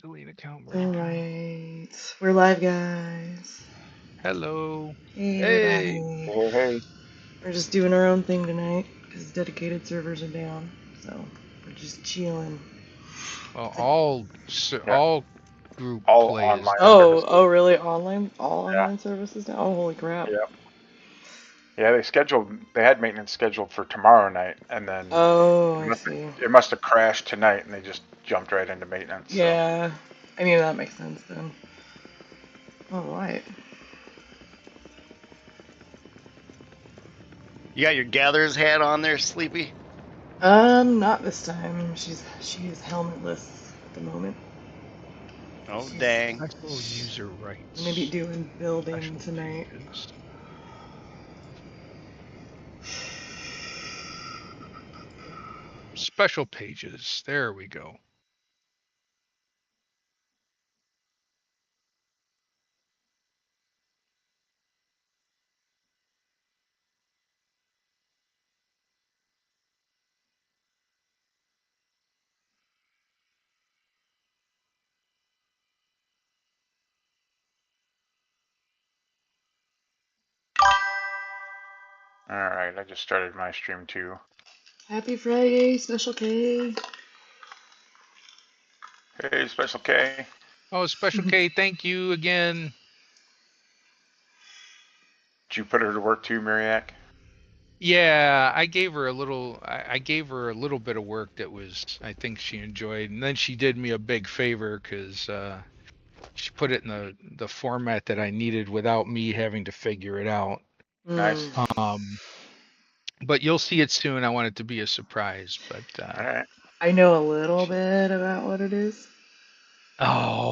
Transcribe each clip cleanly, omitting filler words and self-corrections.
Delete account. All right, we're live, guys. Hello. Hey, Hey. everybody. Hey, hey. We're just doing our own thing tonight because dedicated servers are down, so we're just chilling. Well, Like, Yeah, all group all play is online down. services. oh, really? All Yeah, online services down? Oh, holy crap. yeah, yeah. They had maintenance scheduled for tomorrow night, and then Oh, I see. it must have crashed tonight, and they just jumped right into maintenance. So Yeah, I mean that makes sense then. All right. You got your gatherer's hat on there, Sleepy? Not this time. She's helmetless at the moment. Oh, She's dang. Special user maybe rights. doing building Special tonight. pages. Special pages. There we go. all right, I just started my stream too. Happy Friday, Special K. Hey, Special K. Oh, Special K, thank you again. Did you put her to work too, Miriak? Yeah, I gave her a little. I gave her a little bit of work that was, I think she enjoyed, and then she did me a big favor because she put it in the format that I needed without me having to figure it out. Nice. Mm. Um, but you'll see it soon. I want it to be a surprise, but All right. I know a little bit about what it is,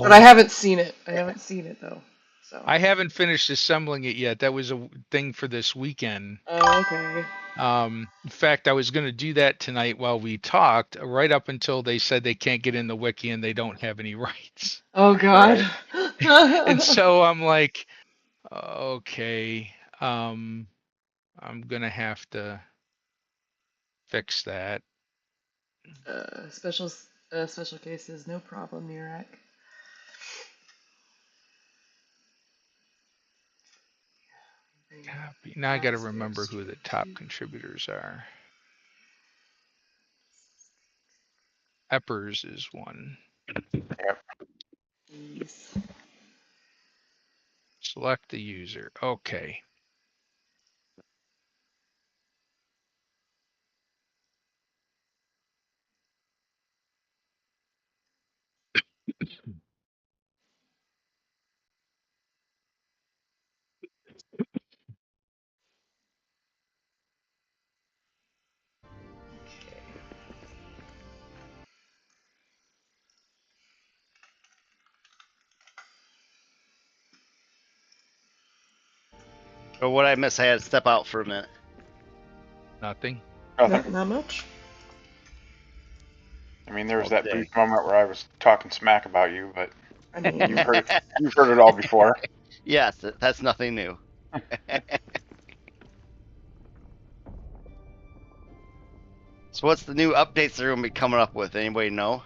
but I oh, haven't seen it. I haven't seen it though. So. I haven't finished assembling it yet. That was a thing for this weekend. Oh, okay. In fact, I was going to do that tonight while we talked, right up until they said they can't get in the wiki and they don't have any rights. Oh God. Right. And so I'm like, okay, um, I'm gonna have to fix that. Special special cases, no problem, Murak. Copy. Now I got to remember who the top contributors are. Eppers is one. Yep. Please. Select the user. Okay. Or what I missed, I had to step out for a minute. Nothing. Not much. I mean, there was All that day. brief moment where I was talking smack about you, but I mean, you've heard it all before. Yes, that's nothing new. So what's the new updates they're gonna be coming up with? Anybody know?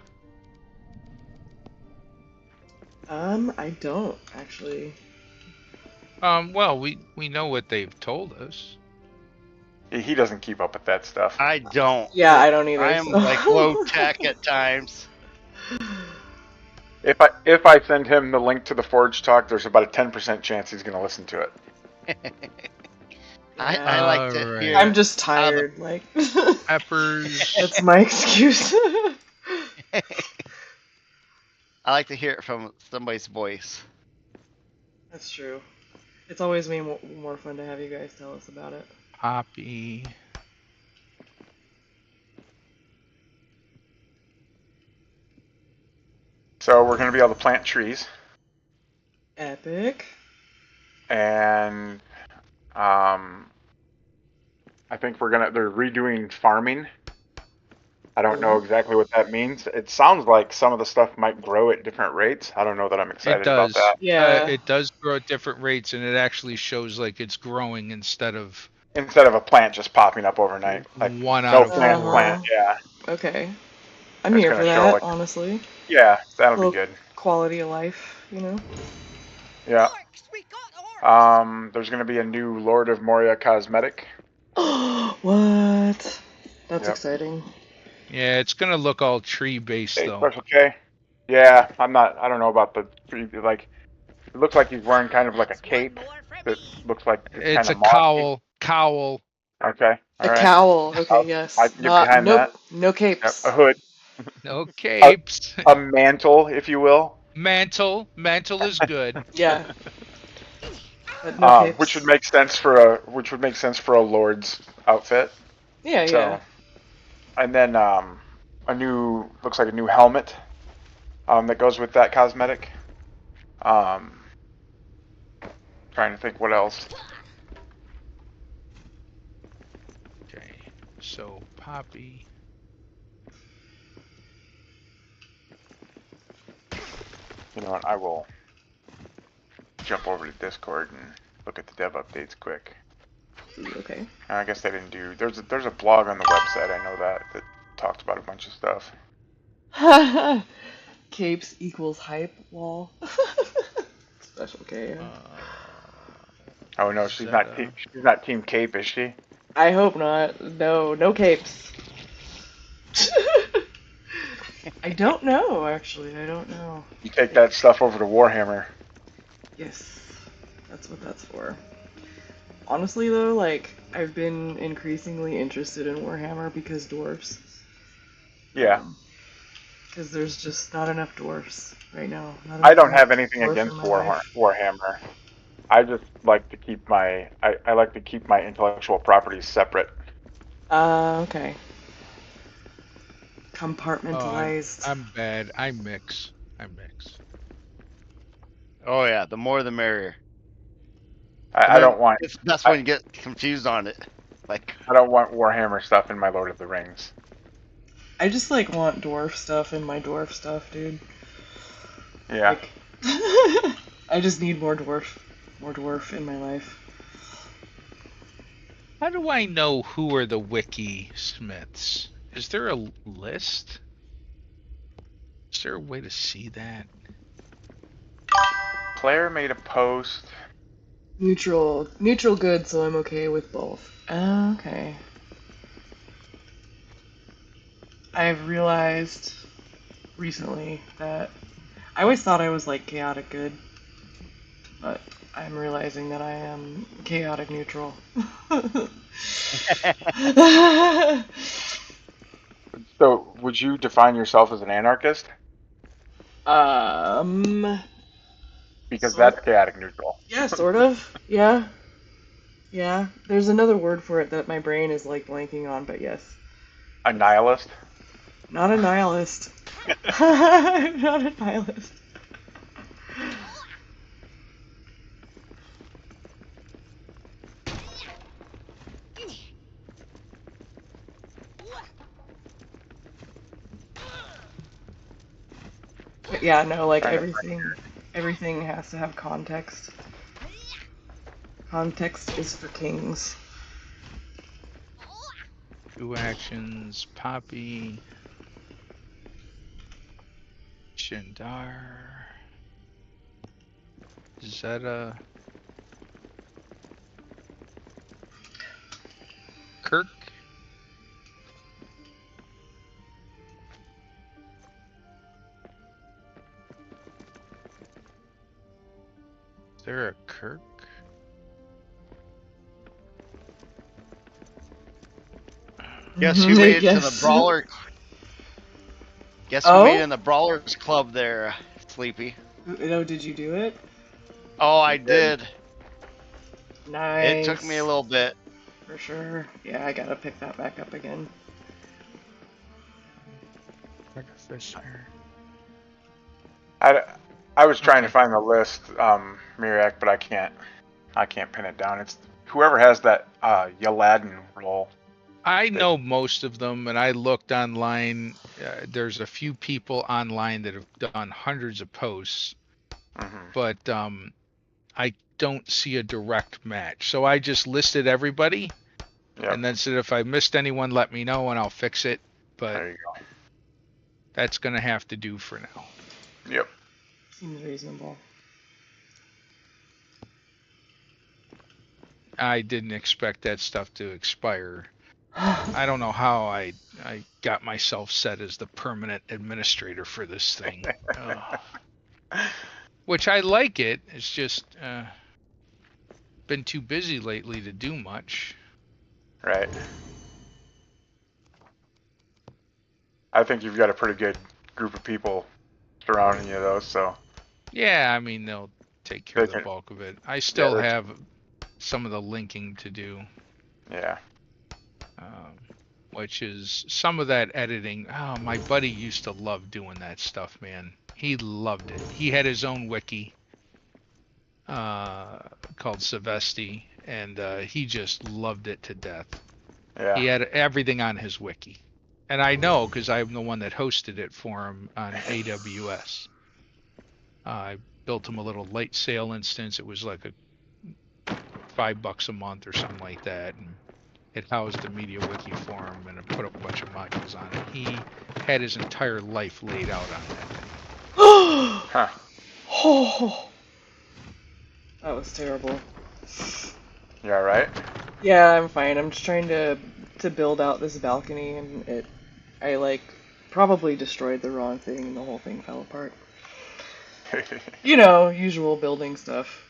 I don't actually. Well, we know what they've told us. He doesn't keep up with that stuff. I don't. Yeah, I don't either. I am so. like low tech at times. If I send him the link to the Forge Talk, there's about a 10% chance he's going to listen to it. I like to Alright. hear. I'm just tired. Like Peppers. that's my excuse. I like to hear it from somebody's voice. That's true. It's always more fun to have you guys tell us about it. Poppy. So we're going to be able to plant trees, Epic. and I think they're redoing farming. I don't know exactly what that means. It sounds like some of the stuff might grow at different rates. I don't know that I'm excited It does. about that. Yeah. It does grow at different rates, and it actually shows like it's growing instead of Instead of a plant just popping up overnight, like one no out of plant, four. plant. Yeah, Okay. I'm It's here gonna for show, that, like- honestly. yeah, that'll be Little good. quality of life, you know? Yeah. There's going to be a new Lord of Moria cosmetic. What? That's Yep. exciting. Yeah, it's gonna look all tree based Hey, though. Special K. Yeah, I don't know about the like. It looks like he's wearing kind of like a cape that looks like It's kind a of mossy. cowl. Okay, A all right. cowl. Okay, I'll- yes. I can get behind nope. that. No Yep, capes. a hood, No capes. a mantle, if you will, Mantle is good. Yeah. But no capes. which would make sense for a lord's outfit. Yeah, So, yeah. and then looks like a new helmet that goes with that cosmetic. Trying to think what else. Okay, so Poppy. You know what? I will jump over to Discord and look at the dev updates quick. Okay. I guess they didn't do. There's a blog on the website. I know that talks about a bunch of stuff. Capes equals hype wall. Special K. Yeah. Oh no, she's not Team Cape, is she? I hope not. No capes. I don't know, actually. I don't know. You take that stuff over to Warhammer. Yes, that's what that's for. Honestly, though, like, I've been increasingly interested in Warhammer because dwarves. Yeah. Because there's just not enough dwarves right now. Not I don't enough have anything dwarf against in my life. Warhammer. I just like to keep I like to keep my intellectual properties separate. Okay. Compartmentalized. I'm bad. I mix. Oh yeah, the more the merrier. I don't want It's that's when you get confused on it. Like I don't want Warhammer stuff in my Lord of the Rings. I just, like, want dwarf stuff in my dwarf stuff, dude. Yeah. Like, I just need more dwarf in my life. How do I know who are the wiki smiths? Is there a list? Is there a way to see that? Claire made a post. Neutral good, so I'm okay with both. Okay. I've realized recently that I always thought I was like chaotic good, but I'm realizing that I am chaotic neutral. So, would you define yourself as an anarchist? um, Because that's sort. chaotic neutral. Yeah, sort of. Yeah, yeah. There's another word for it that my brain is like blanking on, but yes, A nihilist? not a nihilist. I'm not a nihilist. But yeah, no, like Trying to everything has to have context. Context is for kings. 2 actions, Poppy, Shindar, Zeta, Kirk. Is there a Kirk? Guess who made it to the Yes. brawler? Guess who made it in the brawlers club there, Sleepy? Oh, did you do it? Oh, I did. Nice. It took me a little bit. For sure. Yeah, I gotta pick that back up again. Artificer. I was trying to Okay. find the list, Miriak, but I can't pin it down. It's whoever has that Yaladin role. I know most of them, and I looked online. There's a few people online that have done hundreds of posts, Mm-hmm. but I don't see a direct match. So I just listed everybody, Yep. and then said if I missed anyone, let me know, and I'll fix it. But There you go. that's gonna have to do for now. Yep. Seems reasonable. I didn't expect that stuff to expire. I don't know how I got myself set as the permanent administrator for this thing. Which I like it. It's just been too busy lately to do much. Right. I think you've got a pretty good group of people surrounding you, though. So Yeah, I mean they'll take care of the can- bulk of it. I still they- have some of the linking to do, yeah. which is some of that editing. Oh, my buddy used to love doing that stuff, man. He loved it. He had his own wiki called Savesti, and he just loved it to death. Yeah. He had everything on his wiki. And I know because I'm the one that hosted it for him on AWS. I built him a little late sale instance. It was like $5 a month or something like that. And it housed a media wiki for him and it put a bunch of modules on it. He had his entire life laid out on that thing. Huh. Oh, that was terrible. You all right? Yeah, I'm fine. I'm just trying to build out this balcony, and I like probably destroyed the wrong thing, and the whole thing fell apart. You know, usual building stuff.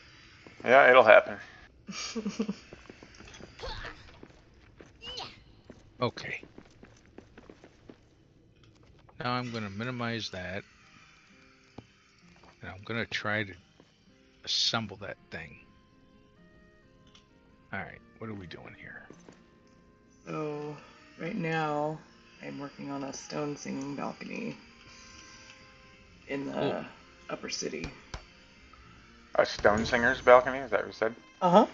Yeah, it'll happen. Okay. Now I'm going to minimize that. And I'm going to try to assemble that thing. Alright, what are we doing here? So, right now, I'm working on a stone singing balcony in the upper city. A stone singer's balcony? Is that what you said? Uh-huh.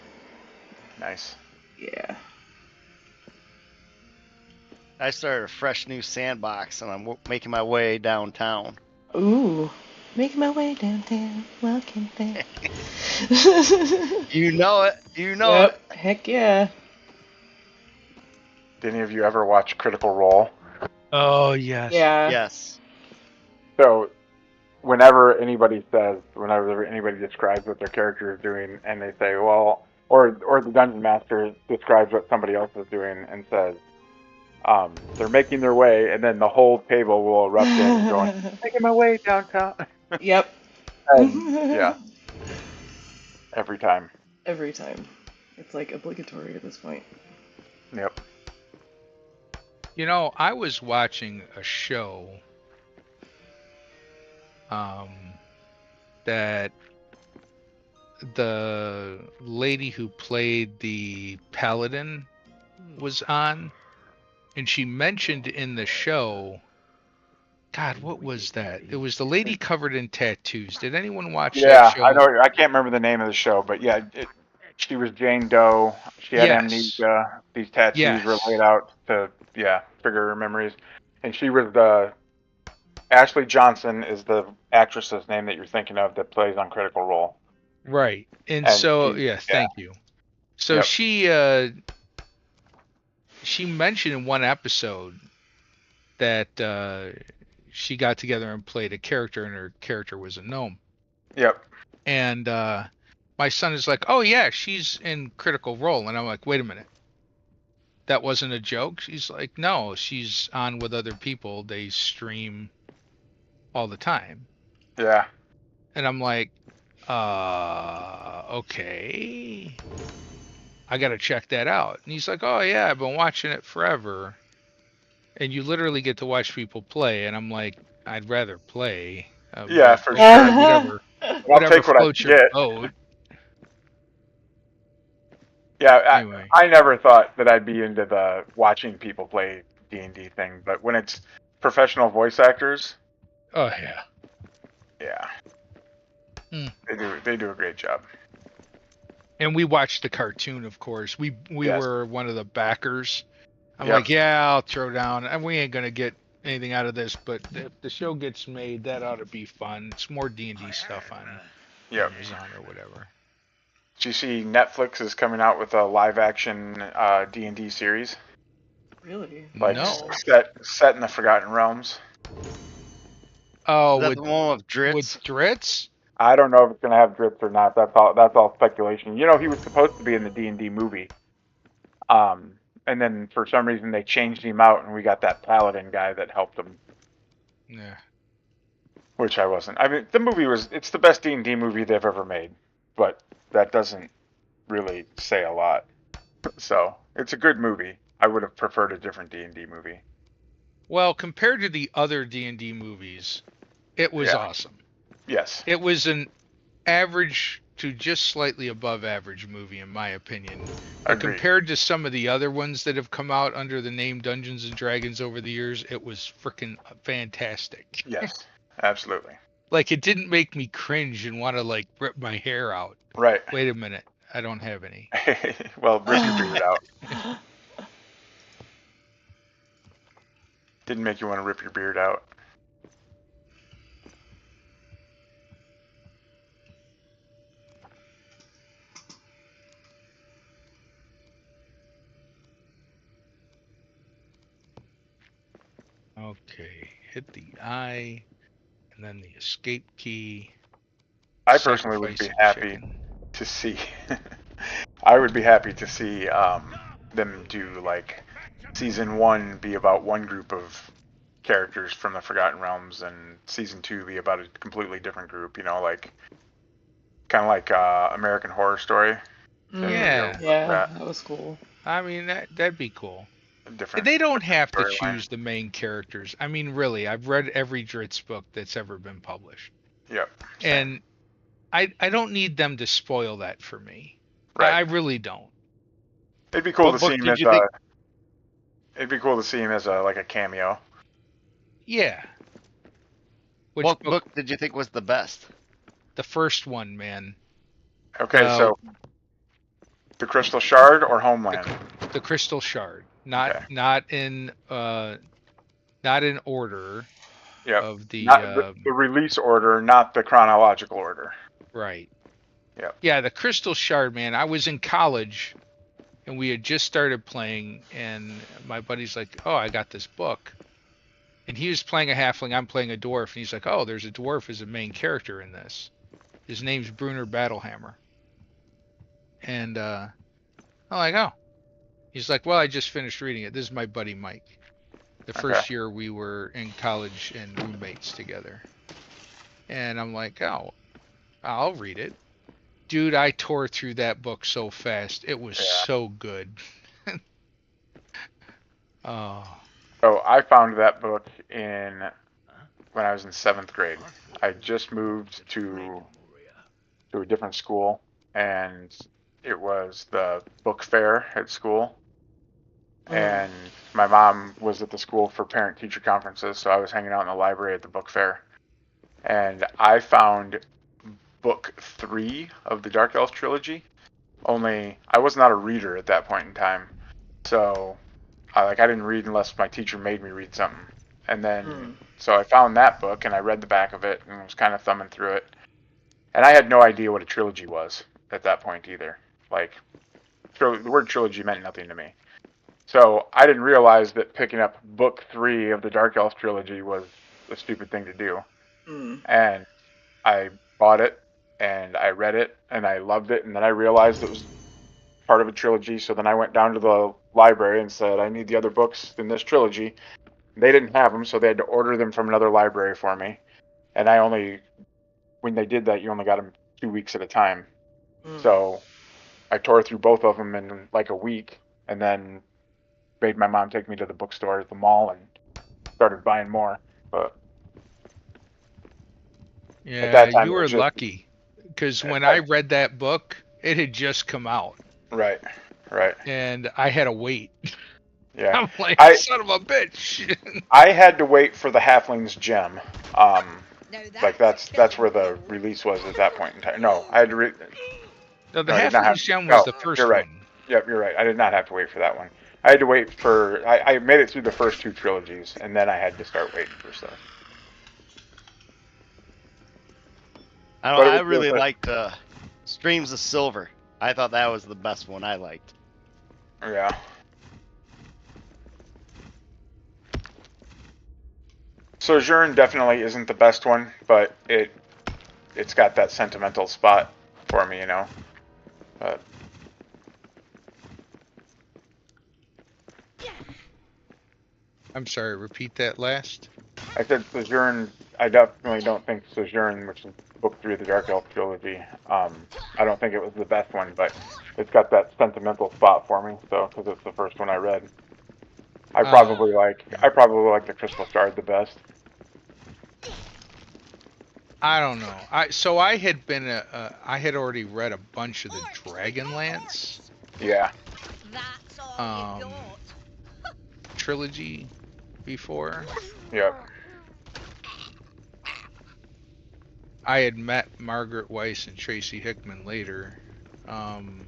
Nice. Yeah. I started a fresh new sandbox, and I'm making my way downtown. Ooh. Making my way downtown, walking back. You know it. You know Yep. Heck yeah. Did any of you ever watch Critical Role? Oh, yes. it. Yeah. Yes. So, whenever anybody describes what their character is doing, and they say, well, or the dungeon master describes what somebody else is doing and says, they're making their way, and then the whole table will erupt in going, making my way downtown. Yep. And yeah, every time. Every time. It's like obligatory at this point. Yep. You know, I was watching a show um, that the lady who played the paladin was on, and she mentioned in the show, God, what was that? It was the lady covered in tattoos. Did anyone watch that Yeah, I show? know. I can't remember the name of the show, but yeah, she was Jane Doe. She had Yes. amnesia. These tattoos were laid Yes. out to, yeah, trigger her memories. And she was the Ashley Johnson is the actress's name that you're thinking of that plays on Critical Role. Right. And And so, she, yeah, yeah, thank you. So yep, she mentioned in one episode that she got together and played a character, and her character was a gnome. yep, And my son is like, "Oh yeah, she's in Critical Role," and I'm like, "Wait a minute, that wasn't a joke?" She's like, "No, she's on with other people. They stream all the time." yeah, And I'm like, okay, I gotta check that out." And he's like, "Oh yeah, I've been watching it forever." And you literally get to watch people play, and I'm like, I'd rather play, yeah, but for okay, sure. whatever, I'll take what I floats can your get. boat. Yeah, Anyway, I never thought that I'd be into the watching people play D&D thing, but when it's professional voice actors, oh yeah. yeah, Hmm. they do a great job. And we watched the cartoon, of course. We Yes. were one of the backers. I'm Yep. like, yeah, I'll throw down, and we ain't gonna get anything out of this, but if the show gets made, that ought to be fun. It's more D&D stuff on Yep. Amazon or whatever. Did you see Netflix is coming out with a live action D&D series? Really? Like No. set in the Forgotten Realms. Oh, Is that the one with with Dritz? Dritz? I don't know if it's gonna have Dritz or not. That's all speculation. You know, he was supposed to be in the D&D movie. And then for some reason they changed him out, and we got that paladin guy that helped him, Yeah. which I wasn't. I mean, it's the best D&D movie they've ever made, but that doesn't really say a lot. So it's a good movie. I would have preferred a different D&D movie. Well, compared to the other D&D movies, it was Yeah. awesome. Yes. It was an average to just slightly above average movie, in my opinion. But Agreed. compared to some of the other ones that have come out under the name Dungeons and Dragons over the years, it was freaking fantastic. Yes. Absolutely. Like, it didn't make me cringe and want to, like, rip my hair out. Right. Wait a minute. I don't have any. Well, rip your beard out. Didn't make you want to rip your beard out. Okay. Hit the I, and then the escape key. I personally would be happy to see. I would be happy to see them do like season 1 be about one group of characters from the Forgotten Realms, and season 2 be about a completely different group. You know, like kind of like American Horror Story. Yeah. Yeah, that was cool. I mean, that'd be cool. Different. They don't have to storyline. choose the main characters. I mean, really, I've read every Dritz book that's ever been published. Yep. And I don't need them to spoil that for me. Right. I really don't. It'd be cool What to book see him did as you think- It'd be cool to see him as like a cameo. Yeah. Which What book did you think was the best? The first one, man. Okay, so the Crystal Shard or Homeland? The Crystal Shard. Not Okay. not in order Yep. of the Not the release order, not the chronological order. right. Yep. Yeah, the Crystal Shard, man. I was in college and we had just started playing, and my buddy's like, "Oh, I got this book." And he was playing a halfling, I'm playing a dwarf, and he's like, "Oh, there's a dwarf as a main character in this. His name's Brunner Battlehammer." And I'm like, "Oh." He's like, "Well, I just finished reading it. This is my buddy Mike. The first year we were in college and roommates together." And I'm like, oh, I'll read it. Dude, I tore through that book so fast. It was Yeah. so good. Oh. So I found that book when I was in 7th grade. I just moved to a different school, and it was the book fair at school. And my mom was at the school for parent-teacher conferences, so I was hanging out in the library at the book fair. And I found book 3 of the Dark Elf trilogy. Only I was not a reader at that point in time, so I didn't read unless my teacher made me read something. And then so I found that book and I read the back of it and was kind of thumbing through it. And I had no idea what a trilogy was at that point either. Like, the word trilogy meant nothing to me. So I didn't realize that picking up book 3 of the Dark Elf trilogy was a stupid thing to do. And I bought it and I read it and I loved it, and then I realized it was part of a trilogy. So then I went down to the library and said, I need the other books in this trilogy. They didn't have them, so they had to order them from another library for me. And when they did that, you only got them 2 weeks at a time. So I tore through both of them in like a week, and then made my mom take me to the bookstore at the mall and started buying more. But at Yeah, that time, you it were was just lucky. Because when I read that book, it had just come out. right. And I had to wait. Yeah, I'm like, I son of a bitch. I had to wait for the Halfling's Gem. That's where the release was at that point in time. No, I had to No, the No, I did not have. Halfling's Gem was No, the you're first right. one. Yep, you're right. I did not have to wait for that one. I had to wait for. I made it through the first 2 trilogies, and then I had to start waiting for stuff. I really liked Streams of Silver. I thought that was the best one I liked. Yeah. Sojourn definitely isn't the best one, but it's got that sentimental spot for me, you know. But I'm sorry, repeat that last. I said Sojourn. I definitely don't think Sojourn, which is book 3 of the Dark Elf trilogy, I don't think it was the best one, but it's got that sentimental spot for me. So, because it's the first one I read, I probably like the Crystal Shard the best. I don't know. I had already read a bunch of the Dragonlance. Yeah. Trilogy before. Yep. I had met Margaret Weiss and Tracy Hickman later. And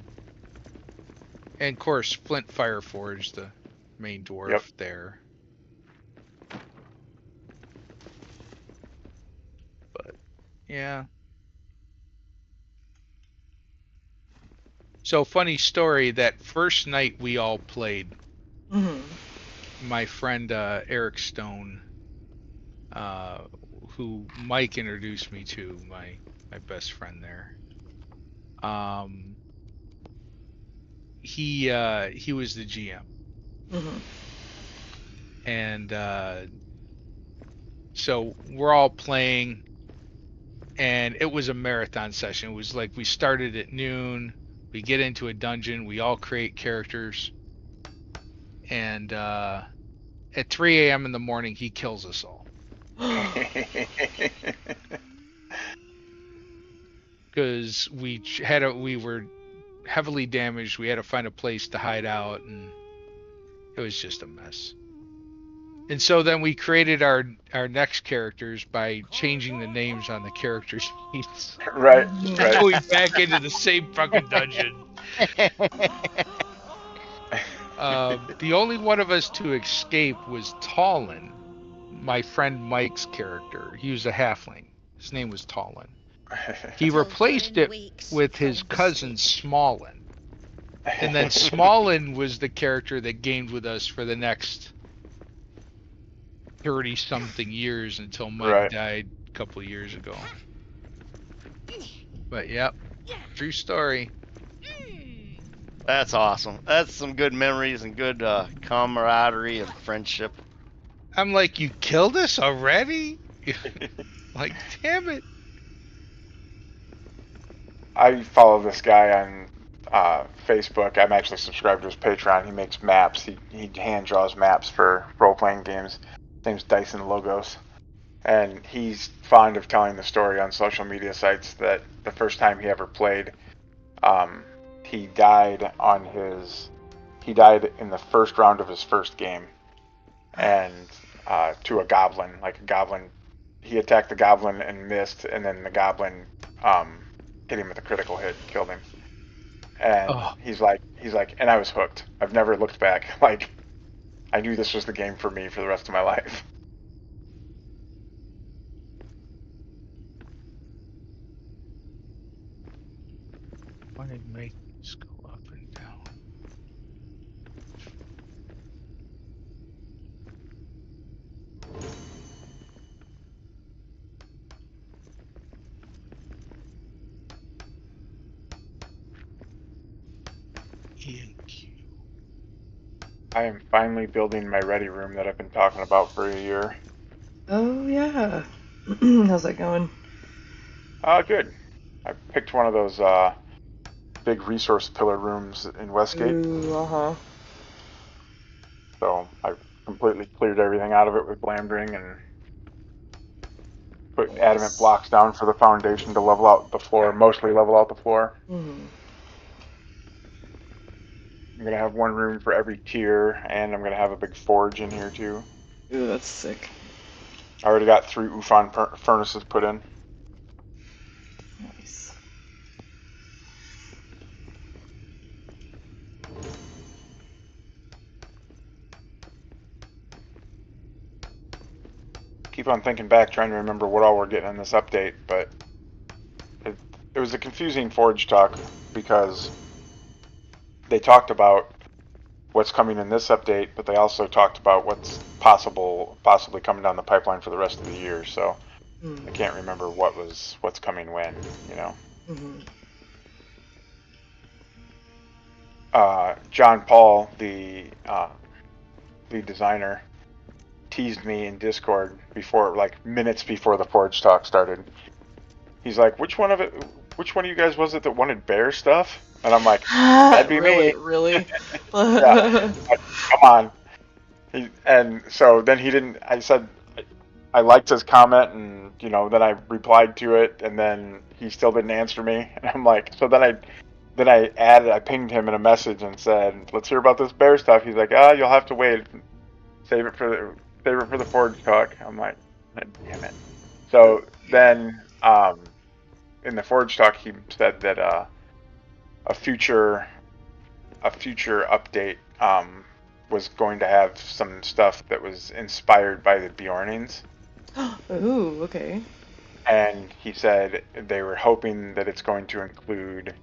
of course, Flint Fireforge, the main dwarf there. But, yeah. So, funny story, that first night we all played, my friend Eric Stone, who Mike introduced me to, my best friend there. He was the GM. And so we're all playing, and it was a marathon session. It was like we started at noon, we get into a dungeon, we all create characters, and at 3 a.m. in the morning, he kills us all. Because we were heavily damaged. We had to find a place to hide out, and it was just a mess. And so then we created our next characters by changing the names on the character sheets. Right. Going back into the same fucking dungeon. The only one of us to escape was Tallin, my friend Mike's character. He was a halfling. His name was Tallin. He replaced it with his cousin Smallin. And then Smallin was the character that gamed with us for the next 30-something years until Mike died a couple of years ago. But yep, true story. That's awesome. That's some good memories and good camaraderie and friendship. I'm like, you killed us already? Like, damn it. I follow this guy on Facebook. I'm actually subscribed to his Patreon. He makes maps. He hand draws maps for role playing games. His name's Dyson Logos, and he's fond of telling the story on social media sites that the first time he ever played, um, he died on his. He died in the first round of his first game, and to a goblin. Like a goblin, he attacked the goblin and missed, and then the goblin hit him with a critical hit, killed him. And Oh, he's like, and I was hooked. I've never looked back. Like, I knew this was the game for me for the rest of my life. why did it make this go up and down? E and Q. I am finally building my ready room that I've been talking about for a year. Oh yeah. How's that going? Good. I picked one of those big resource pillar rooms in Westgate, Ooh, uh-huh. so I completely cleared everything out of it with Blamdring and put adamant Nice. blocks down for the foundation to level out the floor, mostly level out the floor. Mm-hmm. I'm gonna have one room for every tier, and I'm gonna have a big forge in here too. Ooh, that's sick. I already got 3 Ufon furnaces put in. Nice. Keep on thinking back, trying to remember what all we're getting in this update, but it was a confusing forge talk because they talked about what's coming in this update, but they also talked about what's possibly coming down the pipeline for the rest of the year. So I can't remember what's coming when, you know. Mm-hmm. John Paul, the lead designer, teased me in Discord before, like minutes before the Forge talk started. He's like, "Which one of you guys was it that wanted bear stuff?" And I'm like, "That'd be Really, me." really? Yeah, like, come on. And so then he didn't. I said I liked his comment, and then I replied to it, and then he still didn't answer me. And I'm like, so I pinged him in a message and said, "Let's hear about this bear stuff." He's like, you'll have to wait. Save it for the Forge talk." I'm like, damn it. So then, in the Forge talk, he said that a future update was going to have some stuff that was inspired by the Bjornings. Ooh, okay. And he said they were hoping that it's going to include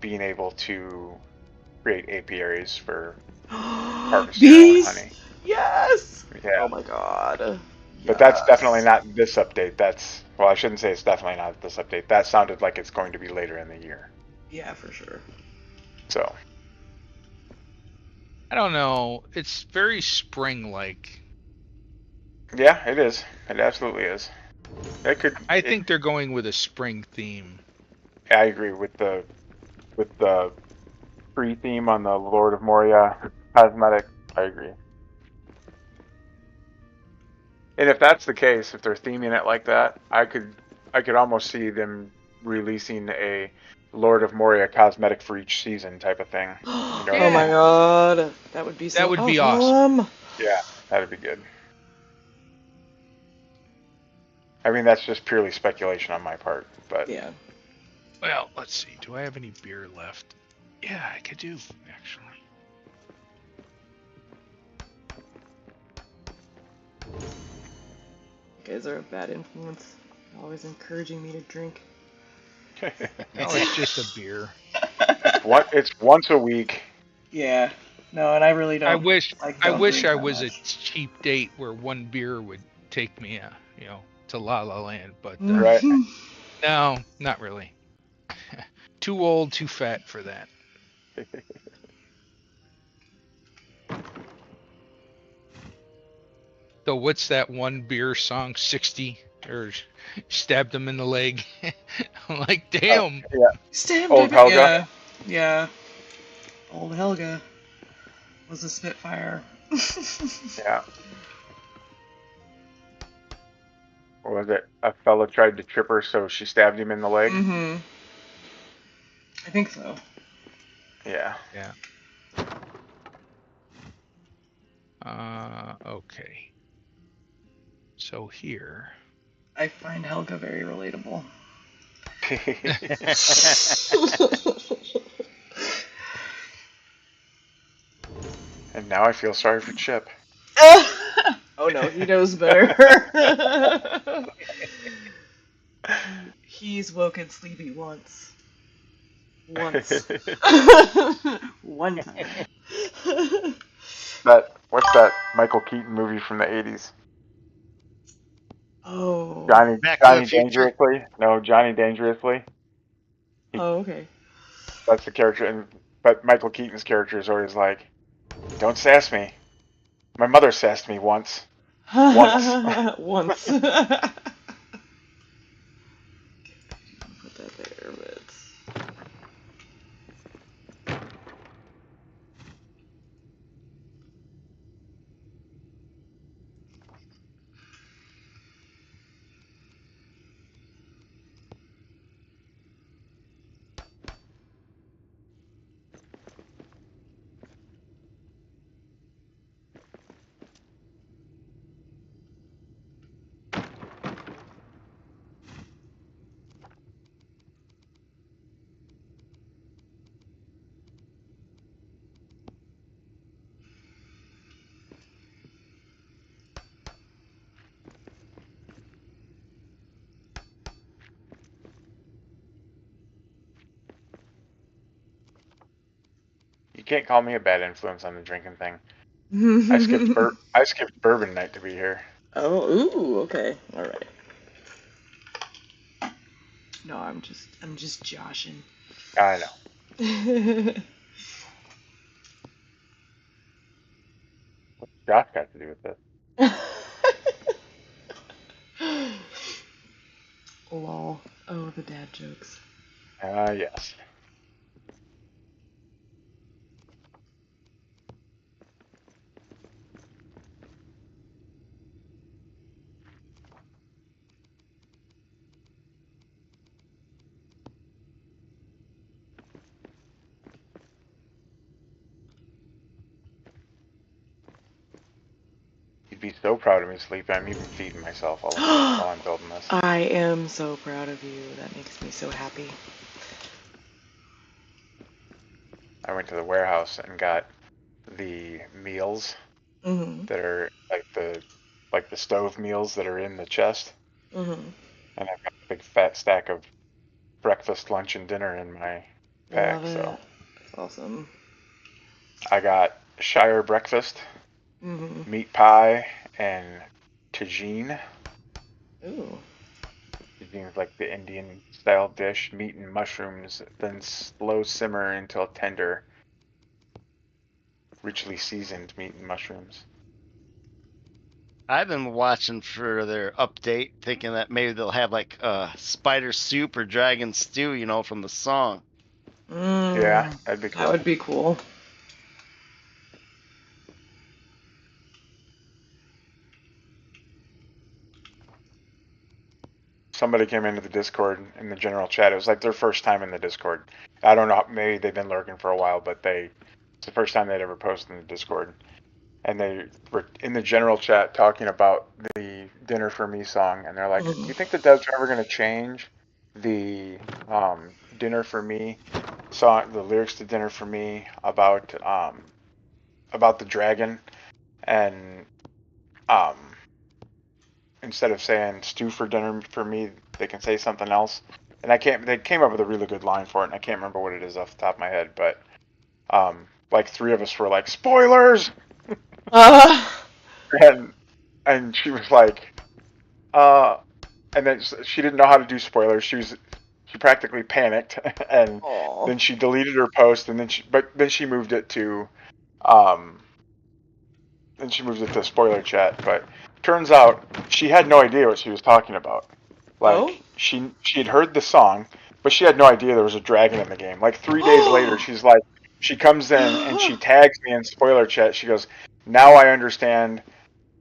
being able to create apiaries for harvesting your own Bees! honey. Yes! Yeah. Oh my god. But that's definitely Yes. not this update. Well, I shouldn't say it's definitely not this update. That sounded like it's going to be later in the year. Yeah, for sure. So. I don't know. It's very spring-like. Yeah, it is. It absolutely is. I think they're going with a spring theme. I agree with the free theme on the Lord of Moria cosmetic. I agree. And if that's the case, if they're theming it like that, I could almost see them releasing a Lord of Moria cosmetic for each season type of thing. You know what I Oh my mean? god. That would be That so would be awesome. awesome. Yeah, that'd be good. I mean, that's just purely speculation on my part, but Yeah. Well, let's see. Do I have any beer left? Yeah, I could do, actually. You guys are a bad influence. Always encouraging me to drink. No, it's just a beer. it's once a week. Yeah. No, and I really I don't wish like I don't wish drink I that was a much. cheap date where one beer would take me, to La La Land, but Right. no, not really. Too old, too fat for that. So what's that one beer song? 60 or stabbed him in the leg. I'm like, Oh, damn. yeah. Stamp Old it. Helga. Yeah. Yeah. Old Helga was a Spitfire. Yeah. What was it? A fella tried to trip her, so she stabbed him in the leg. Mm-hmm. I think so. Yeah. Yeah. Okay. So here. I find Helga very relatable. And now I feel sorry for Chip. Oh no, he knows better. He's woken sleepy once. Once. One time. What's that Michael Keaton movie from the 80s? Oh. Back to the Johnny Future. Dangerously? No, Johnny Dangerously. Oh, okay. That's the character, but Michael Keaton's character is always like, "Don't sass me. My mother sassed me once. Once." Once. Put that there, but You can't call me a bad influence on the drinking thing. I skipped bourbon night to be here. Oh, ooh, okay. All right. No, I'm just joshing. I know. What's Josh got to do with this? Lol. Oh, the dad jokes. Yes. You'd be so proud of me, Sleepy. I'm even feeding myself while I'm building this. I am so proud of you. That makes me so happy. I went to the warehouse and got the meals Mhm. that are like the stove meals that are in the chest, Mhm. and I've got a big fat stack of breakfast, lunch, and dinner in my Love pack. So it. That's awesome. I got Shire breakfast, Mhm. meat pie, and tagine. Ooh. Tagine is like the Indian style dish, meat and mushrooms, then slow simmer until tender, richly seasoned meat and mushrooms. I've been watching for their update, thinking that maybe they'll have like spider soup or dragon stew, from the song. Yeah, that'd be That cool. would be cool. Somebody came into the Discord in the general chat. It was like their first time in the Discord. I don't know, maybe they've been lurking for a while, but it's the first time they'd ever posted in the Discord. And they were in the general chat talking about the Dinner for Me song, and they're like, "Do you think the devs are ever going to change the Dinner for Me song, the lyrics to Dinner for Me about the dragon, and um, instead of saying stew for dinner for me, they can say something else?" And they came up with a really good line for it, and I can't remember what it is off the top of my head, but like three of us were like, "Spoilers!" and she was like, and then she didn't know how to do spoilers. She practically panicked, and Aw. then she deleted her post, and then she moved it to um, then she moved it to spoiler chat. But turns out she had no idea what she was talking about. Oh? Like she had heard the song, but she had no idea there was a dragon in the game. Like 3 days later, she's like, she comes in and she tags me in spoiler chat. She goes, "Now I understand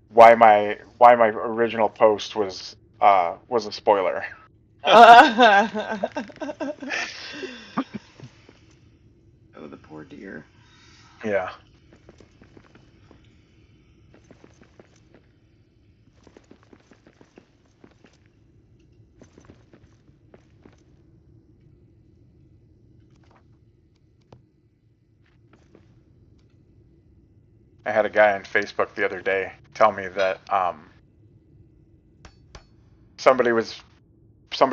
why my original post was a spoiler." Oh, the poor dear. Yeah. I had a guy on Facebook the other day tell me that somebody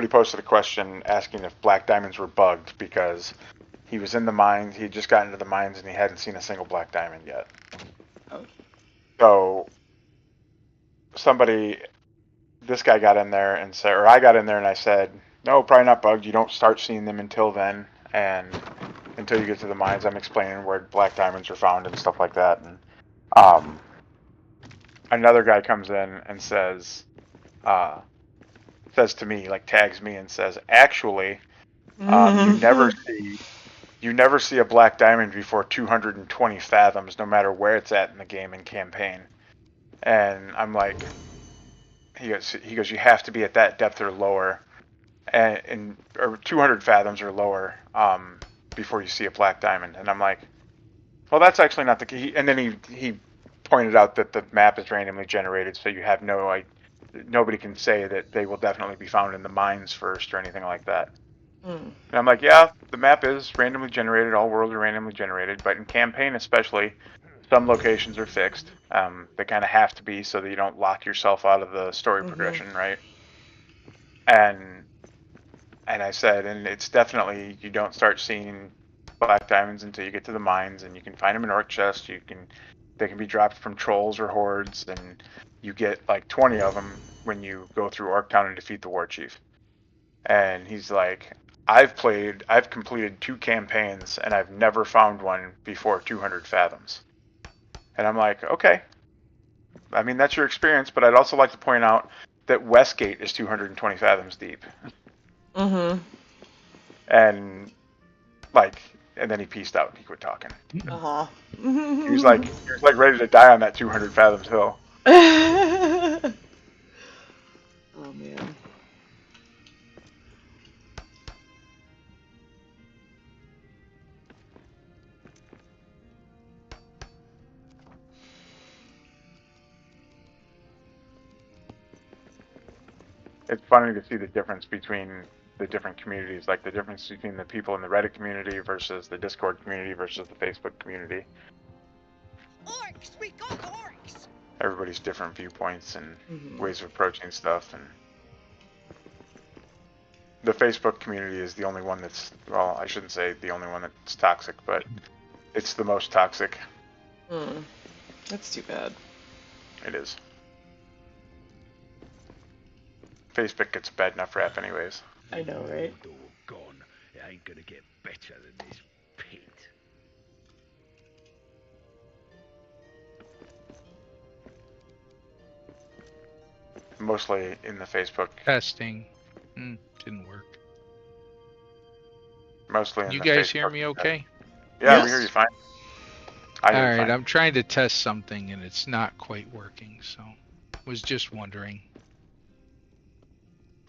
posted a question asking if black diamonds were bugged because he was in the mines, he just got into the mines and he hadn't seen a single black diamond yet. Oh. So this guy got in there and said, or I got in there and I said, no, probably not bugged. You don't start seeing them until then, and until you get to the mines. I'm explaining where black diamonds are found and stuff like that. And another guy comes in and says to me, like tags me and says, actually, you never see a black diamond before 220 fathoms, no matter where it's at in the game and campaign. And I'm like, he goes, you have to be at that depth or lower, or 200 fathoms or lower, before you see a black diamond. And I'm like, well, that's actually not the key. And then he pointed out that the map is randomly generated, so you have nobody can say that they will definitely be found in the mines first or anything like that. And I'm like, yeah, the map is randomly generated. All worlds are randomly generated, but in campaign especially, some locations are fixed. They kind of have to be so that you don't lock yourself out of the story progression, right? And I said, and it's definitely, you don't start seeing black diamonds until you get to the mines, and you can find them in orc chests. They can be dropped from trolls or hordes, and you get like 20 of them when you go through Orc Town and defeat the war chief. And he's like, I've completed 2 campaigns, and I've never found one before 200 fathoms. And I'm like, okay. I mean, that's your experience, but I'd also like to point out that Westgate is 220 fathoms deep. And then he peaced out. He quit talking. He was like ready to die on that 200 fathoms hill. Oh man. It's funny to see the difference between the different communities, like the difference between the people in the Reddit community versus the Discord community versus the Facebook community. Orcs! We got orcs! Everybody's different viewpoints and ways of approaching stuff, and the Facebook community is the only one that's, well, I shouldn't say the only one that's toxic, but it's the most toxic. That's too bad. It is. Facebook gets a bad enough rap anyways. I know, right? Doggone, it ain't gonna get better than this pit. Mostly in the Facebook. Testing. Didn't work. Mostly in you the guys Facebook hear me okay? Yeah, Yes. we hear you fine. I hear you Alright, fine. I'm trying to test something and it's not quite working, so was just wondering.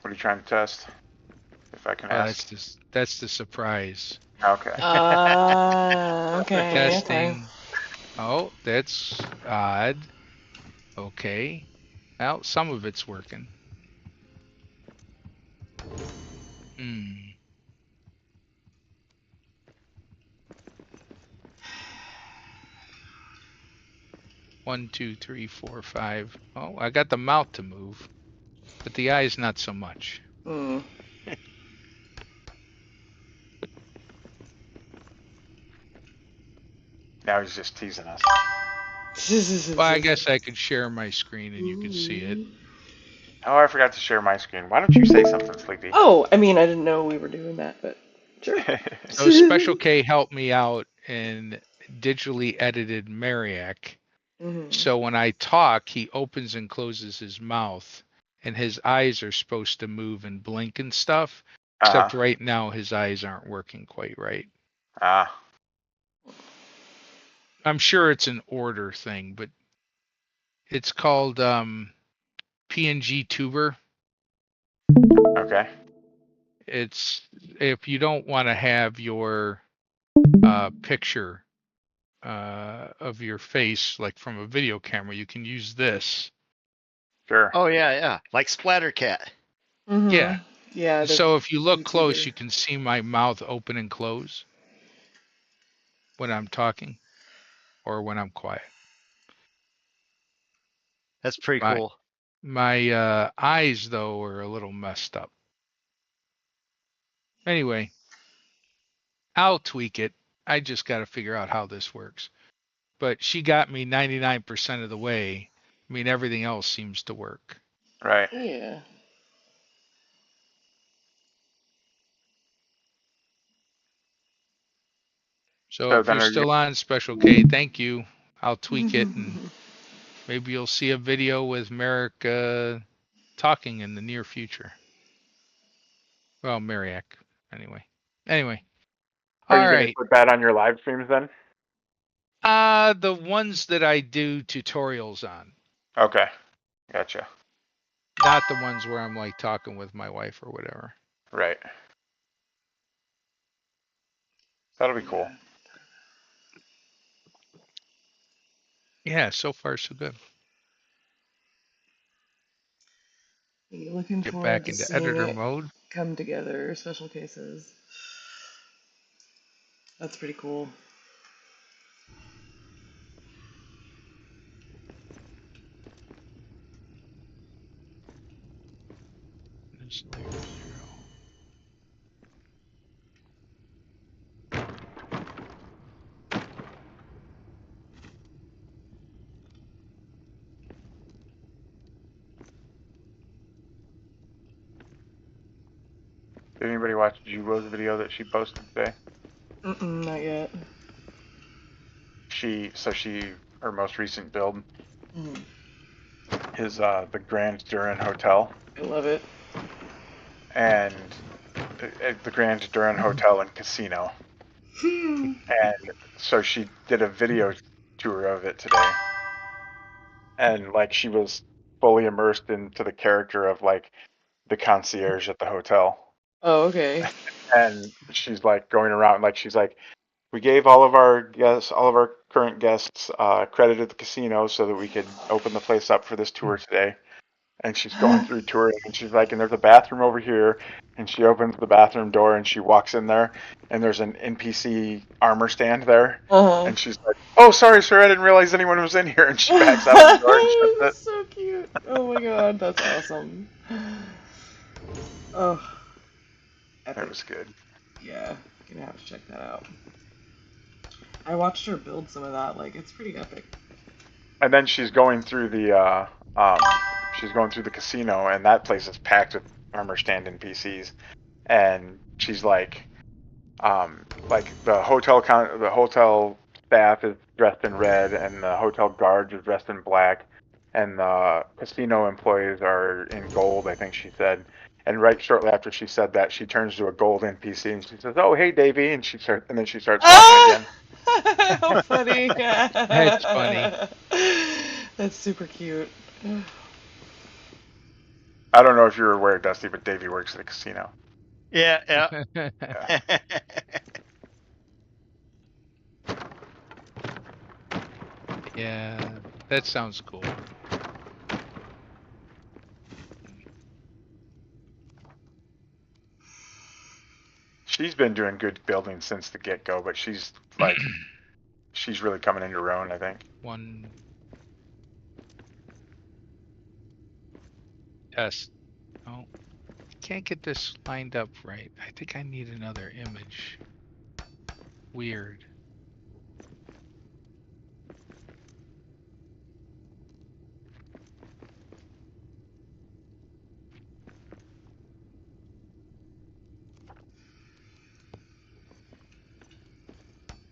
What are you trying to test? If I can ask. That's the surprise. Okay. Okay. Testing. Oh, that's odd. Okay. Well, some of it's working. 1, 2, 3, 4, 5. Oh, I got the mouth to move, but the eyes not so much. Now he's just teasing us. Well, I guess I could share my screen and you can see it. Oh, I forgot to share my screen. Why don't you say something, Sleepy? Oh, I mean, I didn't know we were doing that, but sure. So Special K helped me out and digitally edited Mariak Mhm. So when I talk, he opens and closes his mouth, and his eyes are supposed to move and blink and stuff. Uh-huh. Except right now, his eyes aren't working quite right. Ah. I'm sure it's an order thing, but it's called PNG Tuber. Okay. It's if you don't want to have your picture of your face like from a video camera, you can use this. Sure. Oh yeah, yeah. Like Splattercat. Yeah. Mhm. Yeah, the So if you look close, VTuber. you can see my mouth open and close when I'm talking or when I'm quiet. That's pretty My cool. my eyes though are a little messed up. Anyway, I'll tweak it. I just got to figure out how this works. But she got me 99% of the way. I mean, everything else seems to work. Right. Yeah. So So if then you're are you still on Special K, thank you. I'll tweak it and maybe you'll see a video with Merrick talking in the near future. Well, Mariak, anyway. Anyway, are all you gonna right. put that on your live streams then? The ones that I do tutorials on, Okay. Gotcha. not the ones where I'm like talking with my wife or whatever. Right. That'll be cool. Yeah. Yeah, so far so good. Be looking Get forward back to into seeing editor it mode. come together, special cases. That's pretty cool. There's layer 0. Did anybody watch Jubo's video that she posted today? Mm-mm, not yet. Her most recent build Mm. is the Grand Duran Hotel, I love it. and the Grand Duran Hotel and Casino. And so she did a video tour of it today, and like she was fully immersed into the character of like the concierge at the hotel. Oh, okay. And she's like going around, like she's like, we gave all of our guests, all of our current guests, credit at the casino so that we could open the place up for this tour today. And she's going through touring, and she's like, and there's a bathroom over here, and she opens the bathroom door, and she walks in there, and there's an NPC armor stand there, Uh-huh. and she's like, oh, sorry, sir, I didn't realize anyone was in here, and she backs out of the door and shuts it. So cute. Oh my god, that's awesome. Oh, That epic. was good. Yeah, gonna have to check that out. I watched her build some of that. Like, it's pretty epic. And then she's going through the casino, and that place is packed with armor stand NPCs, and she's like the hotel staff is dressed in red, and the hotel guards are dressed in black, and the casino employees are in gold, I think she said. And right shortly after she said that, she turns to a gold NPC and she says, "Oh, hey, Davey," and then she starts talking Ah! again. How funny. That's funny. That's super cute. I don't know if you're aware, Dusty, but Davey works at a casino. Yeah, Yeah. yeah. Yeah, that sounds cool. She's been doing good building since the get-go, but she's really coming into her own, I think. One test. Oh, can't get this lined up right. I think I need another image. Weird.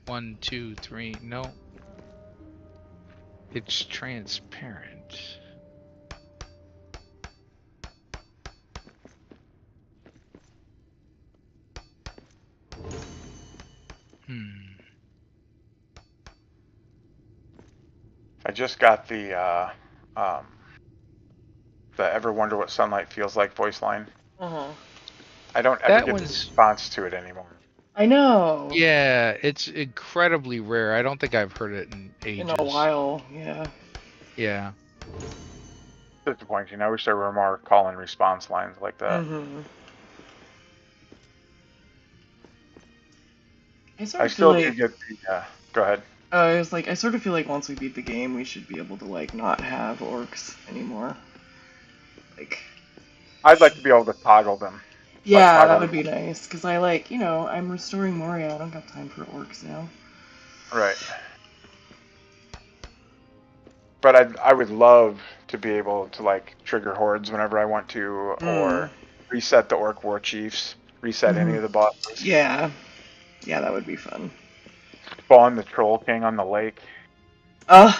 One, two, three. No. It's transparent. Hmm. I just got the Ever Wonder What Sunlight Feels Like voice line. Uh-huh. I don't ever That get the one's response to it anymore. I know. yeah, it's incredibly rare. I don't think I've heard it in In a ages. while, yeah. Yeah. Disappointing. I wish there were more call and response lines like that. Mm-hmm. I sort I of feel still do like get the. Go ahead. I was like, I sort of feel like once we beat the game, we should be able to like not have orcs anymore. Like, I'd like to be able to toggle them. Like yeah, that toggle would them. be nice. Because I like, you know, I'm restoring Moria. I don't got time for orcs now. Right. But I would love to be able to like trigger hordes whenever I want to, or reset the orc war chiefs, reset any Mm-hmm. of the bosses, Yeah. Yeah, that would be fun. spawn the troll king on the lake, Oh.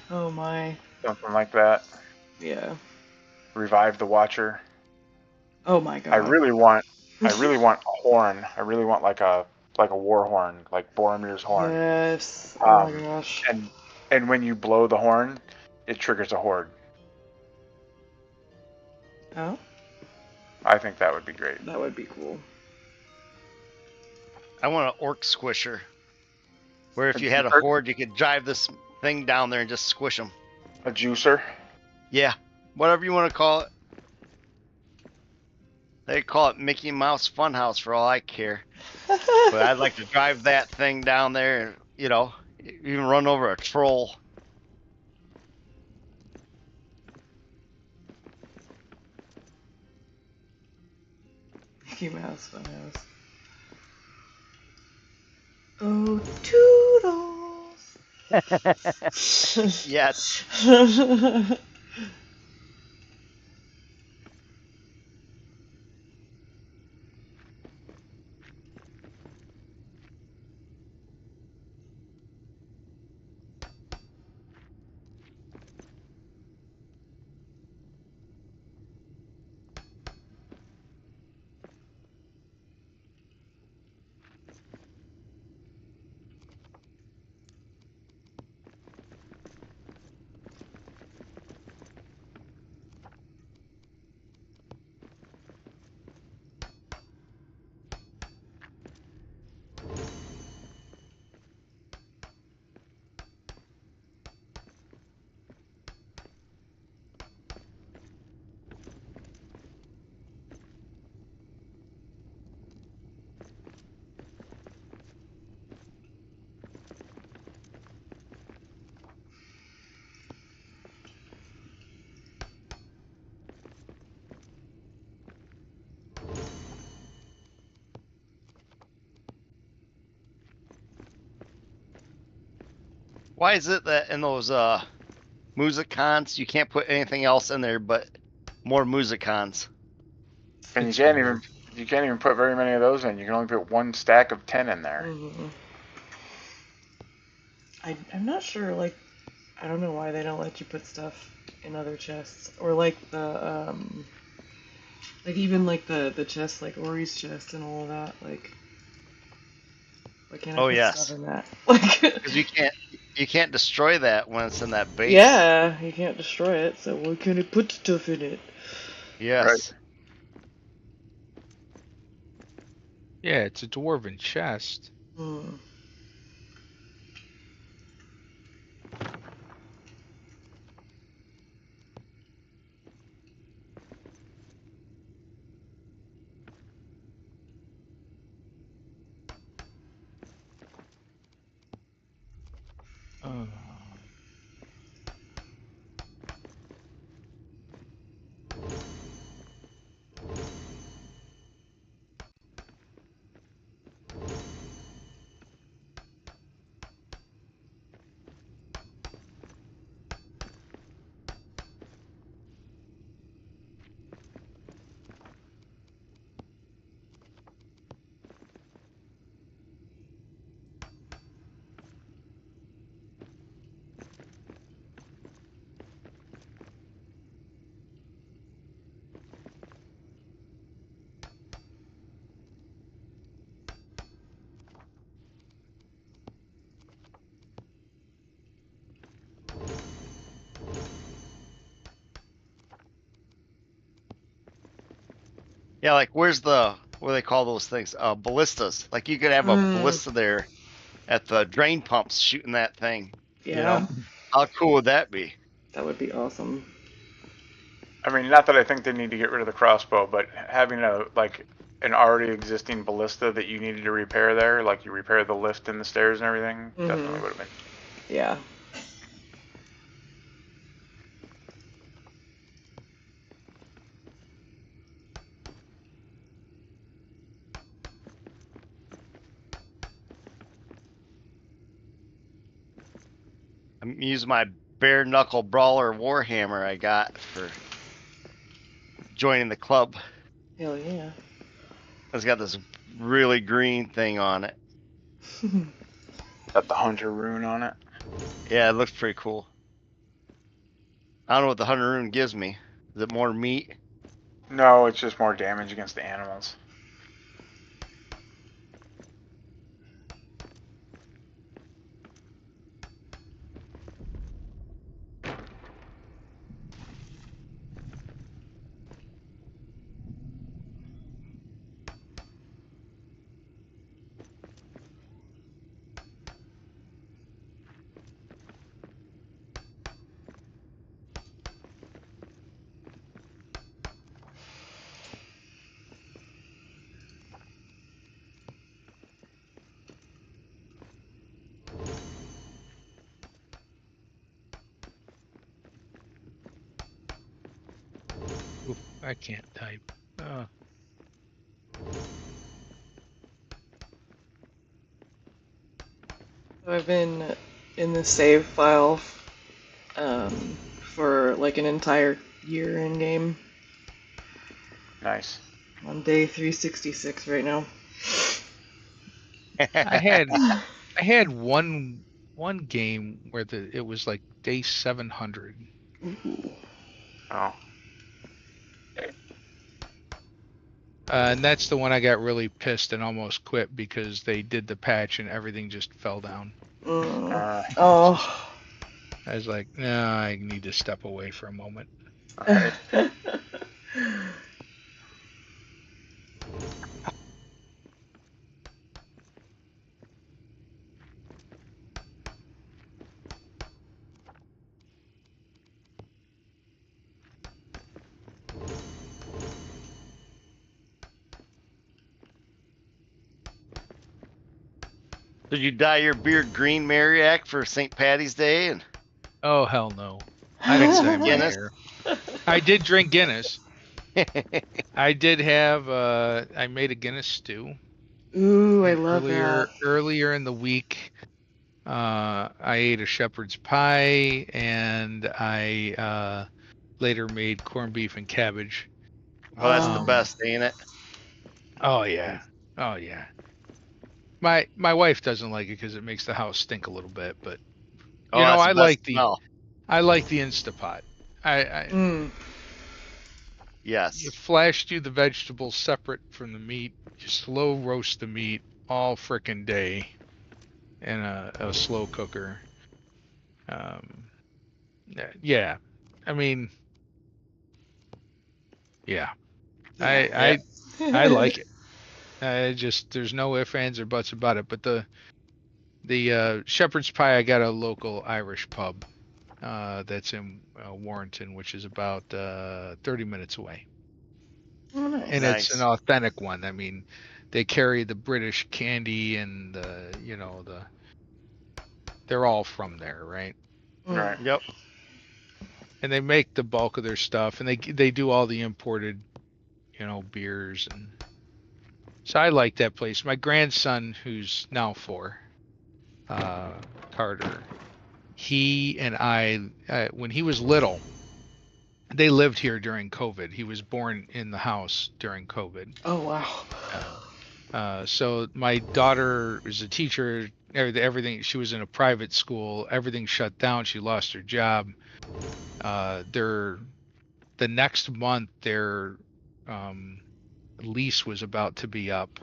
Oh my. something like that. Yeah. Revive the watcher. Oh my I god. really want I really want a horn. I really want like a war horn, like Boromir's horn. Yes. Oh my Um, gosh. and when you blow the horn, it triggers a horde. Oh, I think that would be great. that would be cool. I want an orc squisher, where if A you had a juicer? horde, you could drive this thing down there and just squish them. A juicer. Yeah, whatever you want to call it. They call it Mickey Mouse Funhouse for all I care. But I'd like to drive that thing down there and, you know, even run over a troll. Mickey Mouse Funhouse. Oh, Toodles. Yes. Why is it that in those Musicons you can't put anything else in there but more Musicons? And It's weird. you can't even put very many of those in. You can only put one stack of 10 in there. Mhm. I'm not sure, like, I don't know why they don't let you put stuff in other chests. Or like like even like the chest, like Ori's chest and all of that, like, why can't I Oh put yes, stuff in that? Like, because you can't destroy that when it's in that base. yeah, you can't destroy it, so why can't I put stuff in it? Right. Yes. Yeah, it's a dwarven chest. Hmm. Oh. Yeah, like where's the what do they call those things? Ballistas. Like you could have a ballista there at the drain pumps shooting that thing. Yeah, You know, how cool would that be? that would be awesome. I mean, not that I think they need to get rid of the crossbow, but having an already existing ballista that you needed to repair there, like you repair the lift and the stairs and everything, definitely would have been. Yeah. I'm using my bare knuckle brawler warhammer I got for joining the club. Hell yeah. It's got this really green thing on it. Got the hunter rune on it. Yeah, it looks pretty cool. I don't know what the hunter rune gives me. Is it more meat? No, it's just more damage against the animals. Oof, I can't type. I've been in the save file for like an entire year in game. Nice. On day 366 right now. I had one game where it was like day 700. Ooh. Oh. And that's the one I got really pissed and almost quit because they did the patch and everything just fell down. Oh. I was like, no, I need to step away for a moment. Alright. Did you dye your beard green, Mariac, for St. Patty's Day? And Oh, hell no. I didn't dye my Guinness? hair. I did drink Guinness. I did have, I made a Guinness stew. Ooh, I love that. Earlier in the week, I ate a shepherd's pie and I later made corned beef and cabbage. Well, that's the Um, best, ain't it? Oh yeah. Oh yeah. My wife doesn't like it because it makes the house stink a little bit, but Oh, you know, that's the best smell. I like the Instapot. I mm, Yes. You flash through the vegetables separate from the meat. You slow roast the meat all frickin' day in a slow cooker. Yeah. I mean, yeah. yeah. I like it. There's no ifs, ands, or buts about it. But the shepherd's pie, I got a local Irish pub that's in Warrenton, which is about 30 minutes away. Oh, nice. And it's an Nice. authentic one. I mean, they carry the British candy and they're all from there, right? Right. Yep. And they make the bulk of their stuff, and they do all the imported, beers, and so I like that place. My grandson, who's now 4, Carter, he and I, when he was little, they lived here during COVID. He was born in the house during COVID. Oh, wow. So my daughter is a teacher. Everything. She was in a private school. Everything shut down. She lost her job. The next month their lease was about to be up,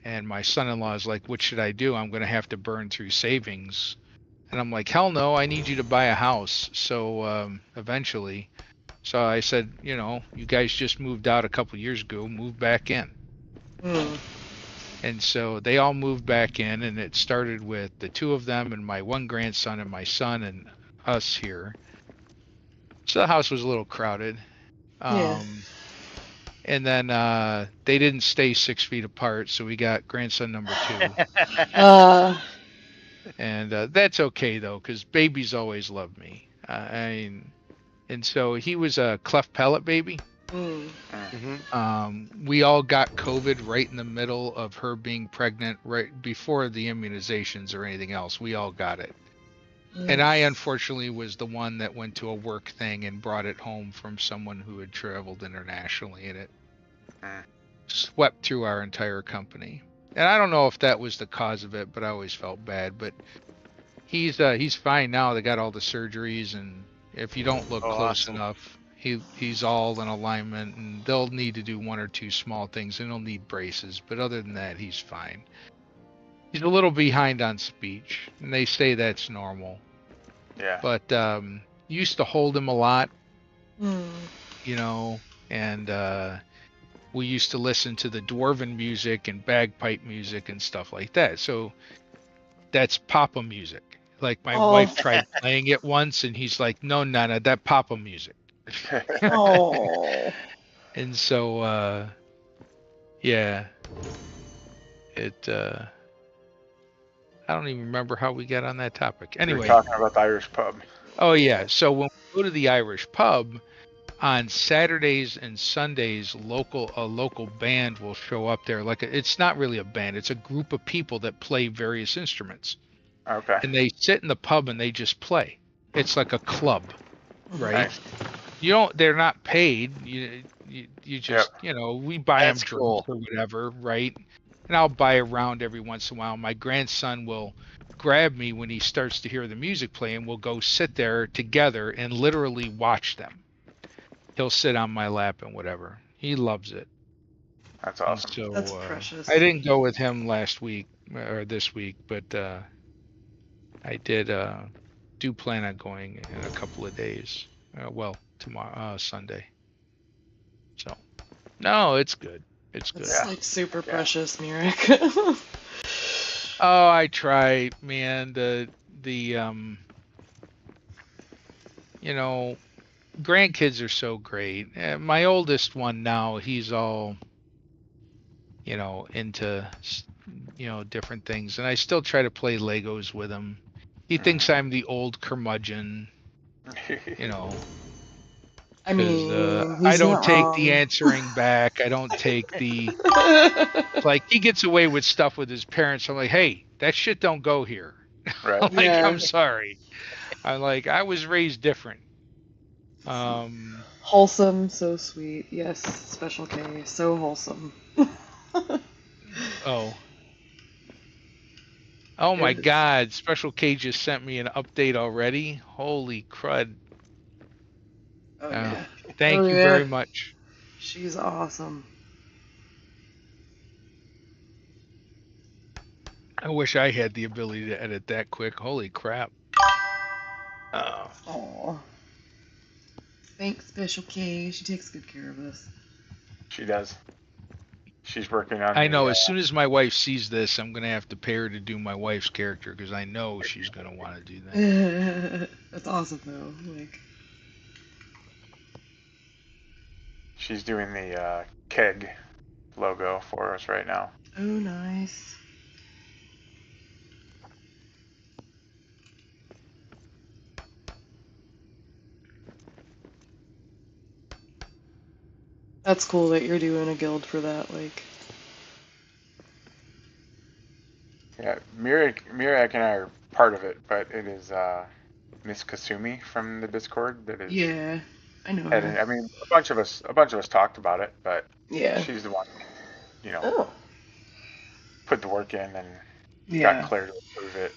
and my son-in-law is like, "What should I do? I'm going to have to burn through savings." And I'm like, "Hell no! I need you to buy a house." So eventually, So I said, you guys just moved out a couple years ago, move back in. Hmm. And so they all moved back in, and it started with the two of them and my one grandson and my son and us here. So the house was a little crowded. Yeah. And then they didn't stay 6 feet apart, so we got grandson number 2. And that's okay, though, because babies always love me. And so he was a cleft palate baby. We all got COVID right in the middle of her being pregnant, right before the immunizations or anything else. We all got it. And I, unfortunately, was the one that went to a work thing and brought it home from someone who had traveled internationally, and it swept through our entire company. And I don't know if that was the cause of it, but I always felt bad. But he's fine now. They got all the surgeries, and if you don't look close enough, he's all in alignment, and they'll need to do one or two small things, and he'll need braces. But other than that, he's fine. He's a little behind on speech, and they say that's normal. Yeah. But used to hold him a lot, Hmm. And we used to listen to the dwarven music and bagpipe music and stuff like that. So that's Papa music. Like my wife tried playing it once, and he's like, "No, Nana, that Papa music." Oh. And so, yeah, I don't even remember how we got on that topic. Anyway, we're talking about the Irish pub. Oh yeah, so when we go to the Irish pub on Saturdays and Sundays, a local band will show up there. It's not really a band; it's a group of people that play various instruments. Okay. And they sit in the pub and they just play. It's like a club, right? Nice. They're not paid. You just, we buy them That's drinks cool. or whatever, right? And I'll buy a round every once in a while. My grandson will grab me when he starts to hear the music play, and we'll go sit there together and literally watch them. He'll sit on my lap and whatever. He loves it. That's awesome. So, That's precious. I didn't go with him last week or this week, but I did do plan on going in a couple of days. Tomorrow, Sunday. So, no, it's good. It's good. It's like super precious, Murik. Oh, I try, man. Grandkids are so great. My oldest one now, he's all, into, different things, and I still try to play Legos with him. He thinks I'm the old curmudgeon, I mean, I don't take the answering back. I don't take the like. He gets away with stuff with his parents. I'm like, hey, that shit don't go here. Right. I'm sorry. I'm like, I was raised different. Wholesome, so sweet. Yes, Special K, so wholesome. Oh my God! Special K just sent me an update already. Holy crud! Oh yeah. Thank you very much. She's awesome. I wish I had the ability to edit that quick. Holy crap! Oh. Thanks, Special K. She takes good care of us. She does. She's working on. I know. As soon as my wife sees this, I'm gonna have to pay her to do my wife's character because I know she's gonna want to do that. That's awesome, though. She's doing the keg logo for us right now. Oh, nice. That's cool that you're doing a guild for that, Yeah, Murik and I are part of it, but it is Miss Kasumi from the Discord that is. Yeah, I know her. I mean, a bunch of us talked about it, but yeah, she's the one, put the work in and yeah. got Claire to approve it.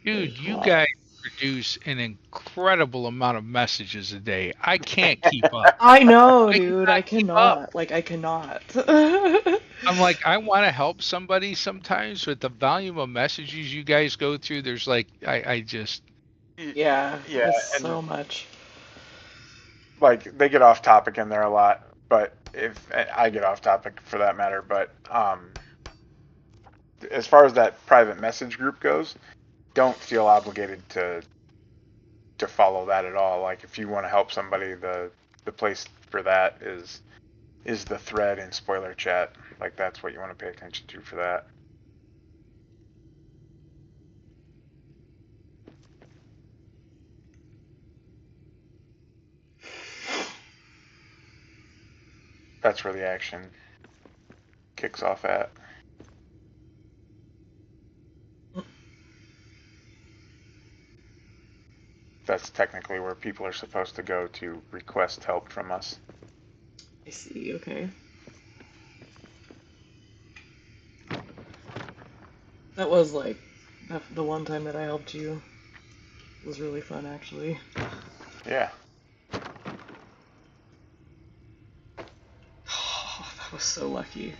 Dude, you guys produce an incredible amount of messages a day. I can't keep up. I know, dude. I cannot. I cannot. I'm like, I want to help somebody sometimes, with the volume of messages you guys go through. There's I just. Yeah, it's so much. like they get off topic in there a lot, but if I get off topic for that matter, but as far as that private message group goes, don't feel obligated to follow that at all. Like if you want to help somebody, the place for that is the thread in spoiler chat. Like that's what you want to pay attention to for that. That's where the action kicks off at. That's technically where people are supposed to go to request help from us. I see, okay. That was like the one time that I helped you. It was really fun, actually. Yeah. Oh, that was so lucky.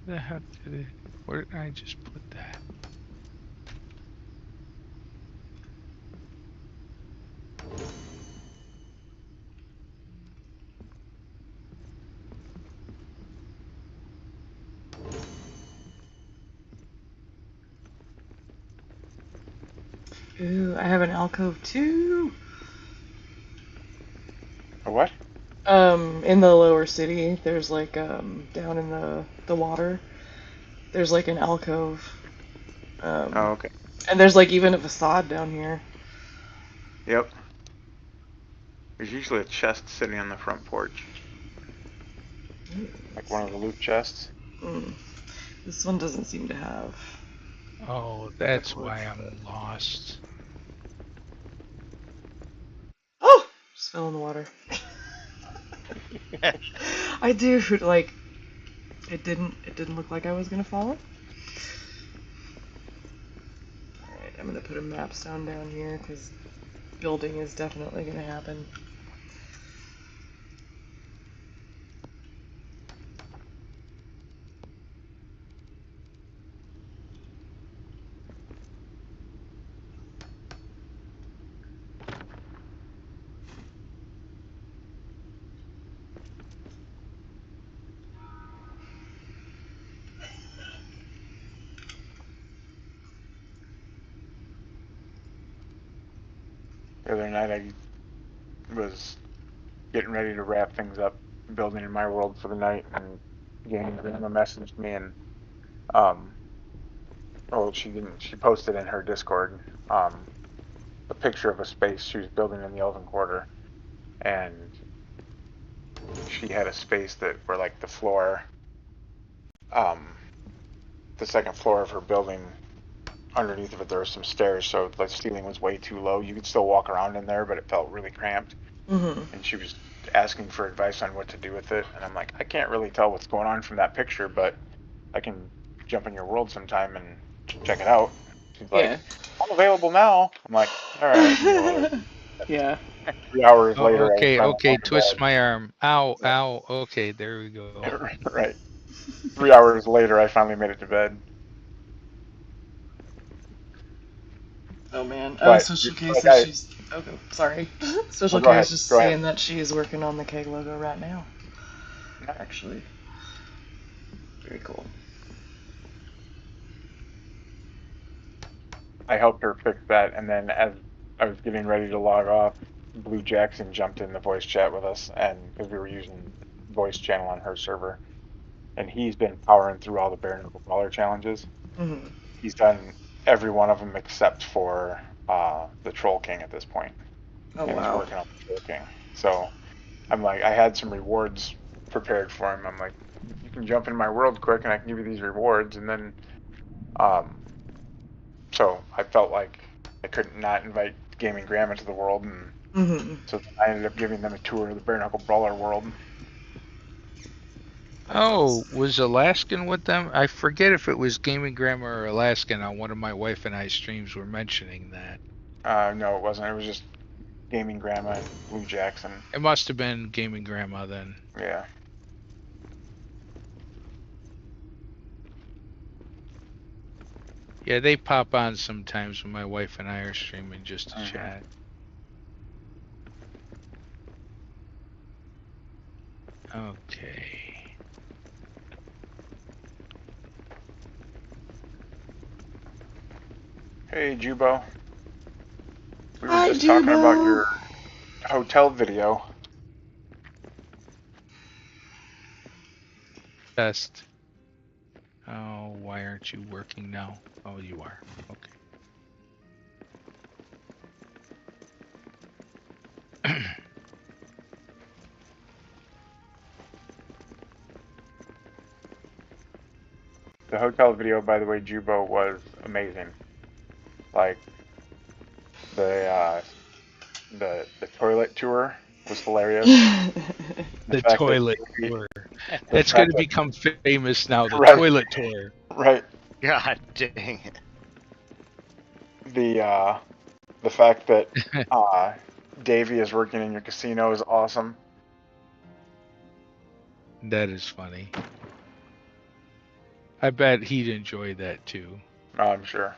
The heck did it? Where did I just put that? Ooh, I have an alcove too. A what? In the lower city, there's like down in the water, there's like an alcove. Oh, okay. And there's like even a facade down here. Yep. There's usually a chest sitting on the front porch. Like one of the loot chests. Mm. This one doesn't seem to have. Oh, that's why I'm lost. Oh! Just fell in the water. I do, like, it didn't look like I was gonna fall. Alright, I'm gonna put a map stone down here, because building is definitely gonna happen. The other night I was getting ready to wrap things up, building in my world for the night, and Gaming Grandma messaged me and um oh she didn't she posted in her Discord a picture of a space she was building in the Elven Quarter, and she had a space that where like the floor um the second floor of her building, underneath of it there were some stairs, so the ceiling was way too low. You could still walk around in there, but it felt really cramped. Mm-hmm. And she was asking for advice on what to do with it, and I'm like, I can't really tell what's going on from that picture, but I can jump in your world sometime and check it out. She's like, Yeah. I'm available now. I'm like, all right. Yeah. 3 hours Oh, later, I was okay, finally okay. going Twist to my arm. Ow, bed. ow. Okay, there we go. Right. 3 hours later, I finally made it to bed. Oh man. But Special K like says she's. Oh, sorry. Special go K is ahead. just Go ahead. saying that she is working on the keg logo right now. Nice. Actually. Very cool. I helped her fix that, and then as I was getting ready to log off, Blue Jackson jumped in the voice chat with us, and because we were using voice channel on her server, and he's been powering through all the bare knuckle brawler challenges. Mm-hmm. He's done every one of them except for the Troll King at this point, Oh and he's wow. working on the Troll King. So I'm like, I had some rewards prepared for him. I'm like, you can jump in my world quick, and I can give you these rewards, and then um, so I felt like I couldn't not invite Gaming Graham into the world, and Mm-hmm. so I ended up giving them a tour of the bare knuckle brawler world. Oh, was Alaskan with them? I forget if it was Gaming Grandma or Alaskan on one of my wife and I streams were mentioning that. No, it wasn't. It was just Gaming Grandma and Blue Jackson. It must have been Gaming Grandma then. Yeah. Yeah, they pop on sometimes when my wife and I are streaming just to chat. Okay. Hey, Jubo. We were Hi, just talking about Jubo. your hotel video. Test. Oh, why aren't you working now? Oh, you are. Okay. The hotel video, by the way, Jubo, was amazing. Like the the toilet tour was hilarious. The fact that toilet Davey- tour. the It's going fact to that become famous now, the Right. toilet tour. right God dang it. the fact that Davey is working in your casino is awesome. That is funny. I bet he'd enjoy that too. Oh, I'm sure.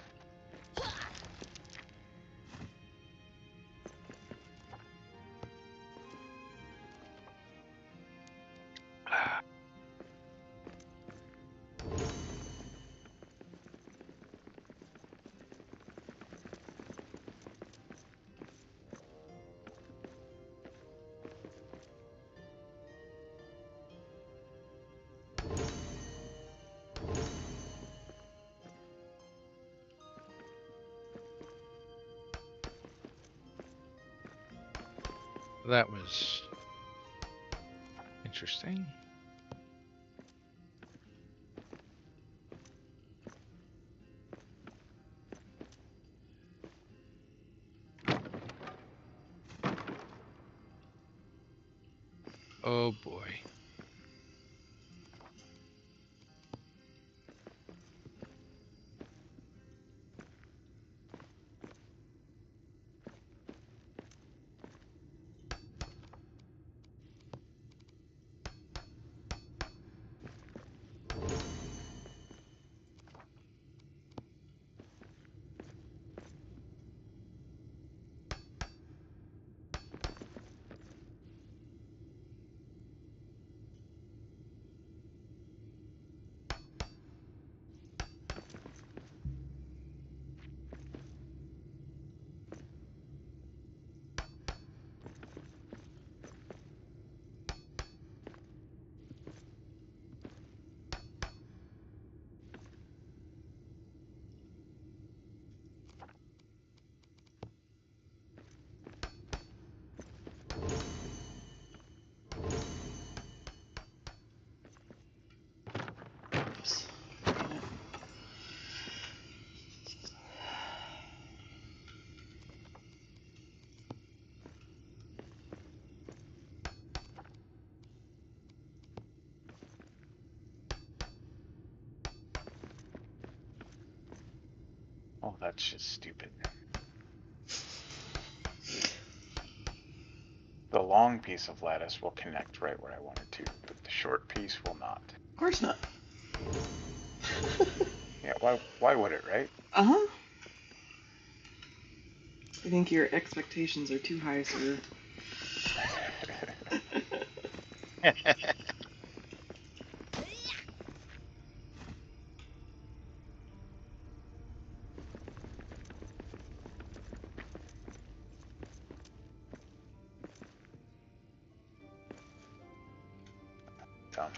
That was interesting. Oh boy. Oh, that's just stupid. The long piece of lattice will connect right where I want it to, but the short piece will not. Of course not. Yeah, why would it, right? Uh-huh. I think your expectations are too high, sir. Dumb.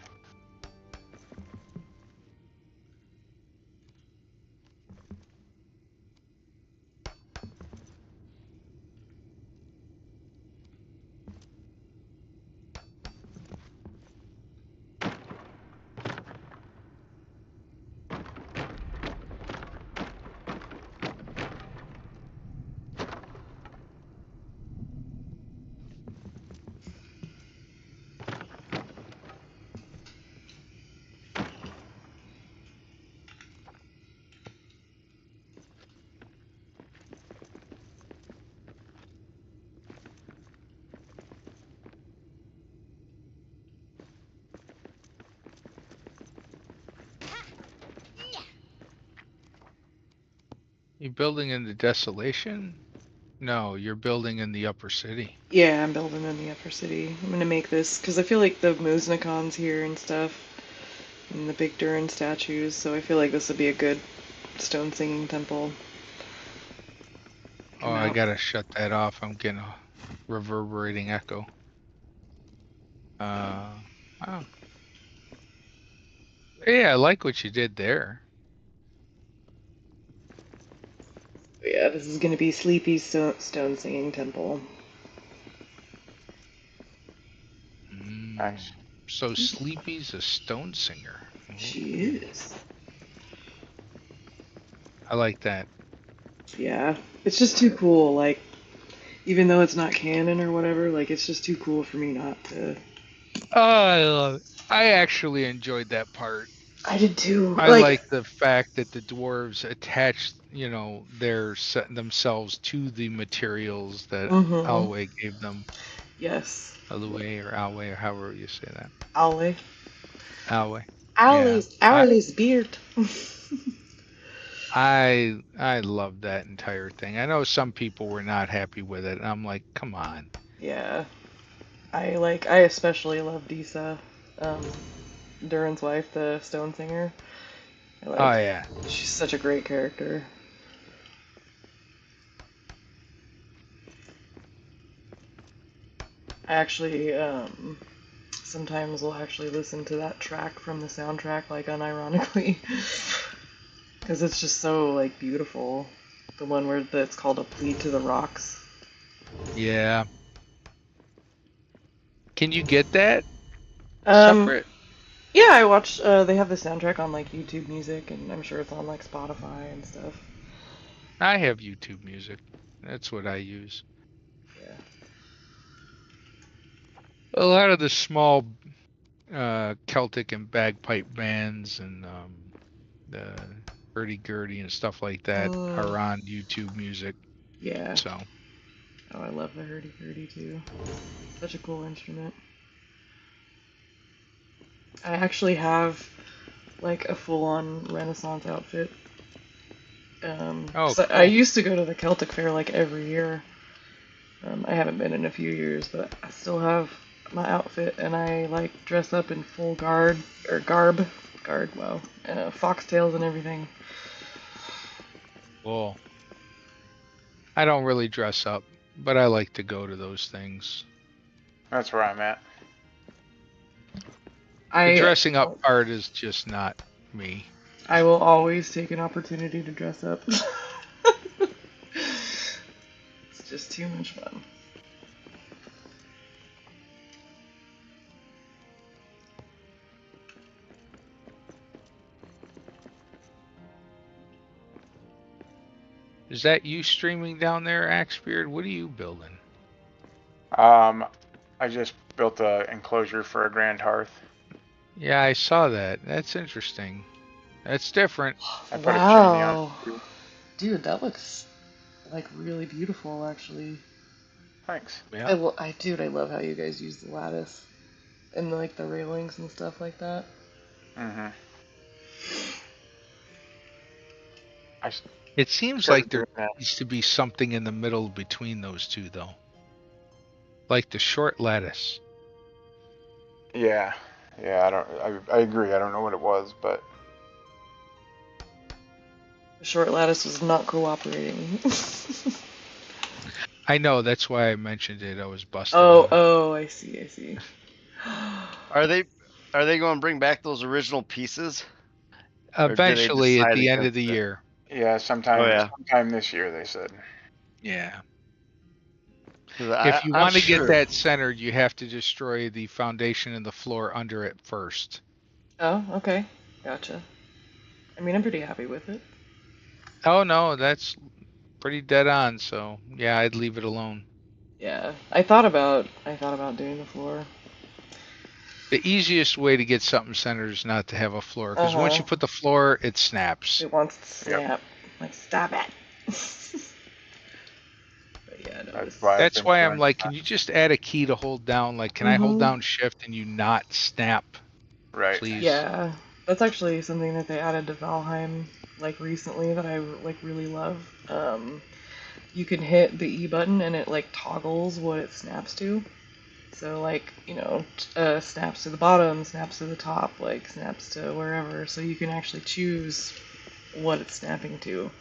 You building in the desolation? No, you're building in the upper city. Yeah, I'm building in the upper city. I'm gonna make this because I feel like the Muznikon's here and stuff, and the big Durin statues. So I feel like this would be a good stone singing temple. Oh, I gotta shut that off. I'm getting a reverberating echo. Oh. Yeah, I like what you did there. Yeah, this is gonna be Sleepy's stone singing temple. Nice. So Sleepy's a stone singer. She is. I like that. Yeah, it's just too cool. Like, even though it's not canon or whatever, like it's just too cool for me not to. Oh, I love it. I actually enjoyed that part. I did too. I Like, like the fact that the dwarves attached, themselves to the materials that Alway gave them. Yes. Alway or Alway or however you say that. Alway. Alway. Owley's beard. I love that entire thing. I know some people were not happy with it, and I'm like, come on. Yeah. I especially love Disa, Durin's wife, the stone singer. Oh yeah. She's such a great character. I actually, sometimes will actually listen to that track from the soundtrack, like unironically, because it's just so like beautiful. The one where it's called "A Plea to the Rocks." Yeah. Can you get that Um, separate? yeah, I watch. They have the soundtrack on like YouTube Music, and I'm sure it's on like Spotify and stuff. I have YouTube Music. That's what I use. Yeah. A lot of the small Celtic and bagpipe bands and the hurdy-gurdy and stuff like that are on YouTube Music. Yeah. So. Oh, I love the hurdy-gurdy too. Such a cool instrument. I actually have like a full-on Renaissance outfit. Cool. I used to go to the Celtic Fair like every year. I haven't been in a few years, but I still have my outfit, and I like dress up in full garb, wow, foxtails and everything. Cool. I don't really dress up, but I like to go to those things. That's where I'm at. The dressing up part is just not me. I will always take an opportunity to dress up. It's just too much fun. Is that you streaming down there, Axebeard? What are you building? I just built a enclosure for a grand hearth. Yeah, I saw that. That's interesting. That's different. I put a chimney on it too. Dude, that looks like really beautiful, actually. Thanks. Yeah. I love how you guys use the lattice and like the railings and stuff like that. Mhm. It seems like there needs to be something in the middle between those two, though. Like the short lattice. Yeah. I agree. I don't know what it was, but the short lattice was not cooperating. I know, that's why I mentioned it. I was busted. Oh, I see. Are they going to bring back those original pieces? Eventually, at the end of the year. Yeah, sometime this year, they said. Yeah. If you want to get that centered, you have to destroy the foundation and the floor under it first. Oh, okay. Gotcha. I mean, I'm pretty happy with it. Oh, no, that's pretty dead on, so yeah, I'd leave it alone. Yeah, I thought about doing the floor. The easiest way to get something centered is not to have a floor, because once you put the floor, it snaps. It wants to snap. Yep. Like, stop it. But yeah, no, that's why I'm like, can you just add a key to hold down? Like, can I hold down shift and you not snap? Right. Please. Yeah, that's actually something that they added to Valheim like recently that I like really love. You can hit the E button and it like toggles what it snaps to. So like, you know, snaps to the bottom, snaps to the top, like snaps to wherever. So you can actually choose what it's snapping to.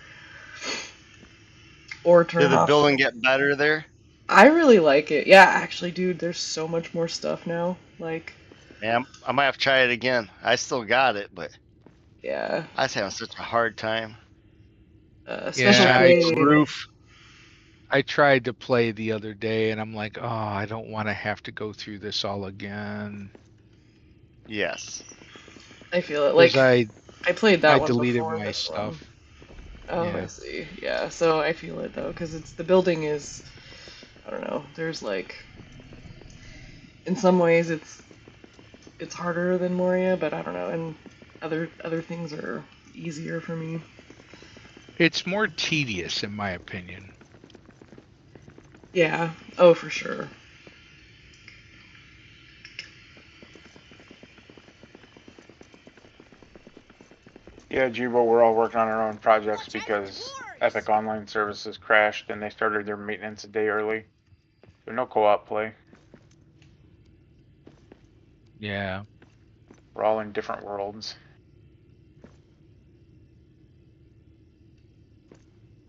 Or turn Did the off. building get better there? I really like it. Yeah, actually, dude, there's so much more stuff now. Like, Yeah, I might have to try it again. I still got it, but yeah, I was having such a hard time. special Yeah, Strapping the grade. roof. I tried to play the other day, and I'm like, oh, I don't want to have to go through this all again. Yes. I feel it. Because Like, I played I that one deleted before my this one. stuff. Oh, I Yeah. see. Yeah, so I feel it though, because the building is, I don't know. There's like, in some ways it's harder than Moria, but I don't know. And other things are easier for me. It's more tedious, in my opinion. Yeah. Oh, for sure. Yeah, Jubo, we're all working on our own projects Watch out because for Epic dwarves! Online Services crashed and they started their maintenance a day early. There's no co-op play. Yeah. We're all in different worlds.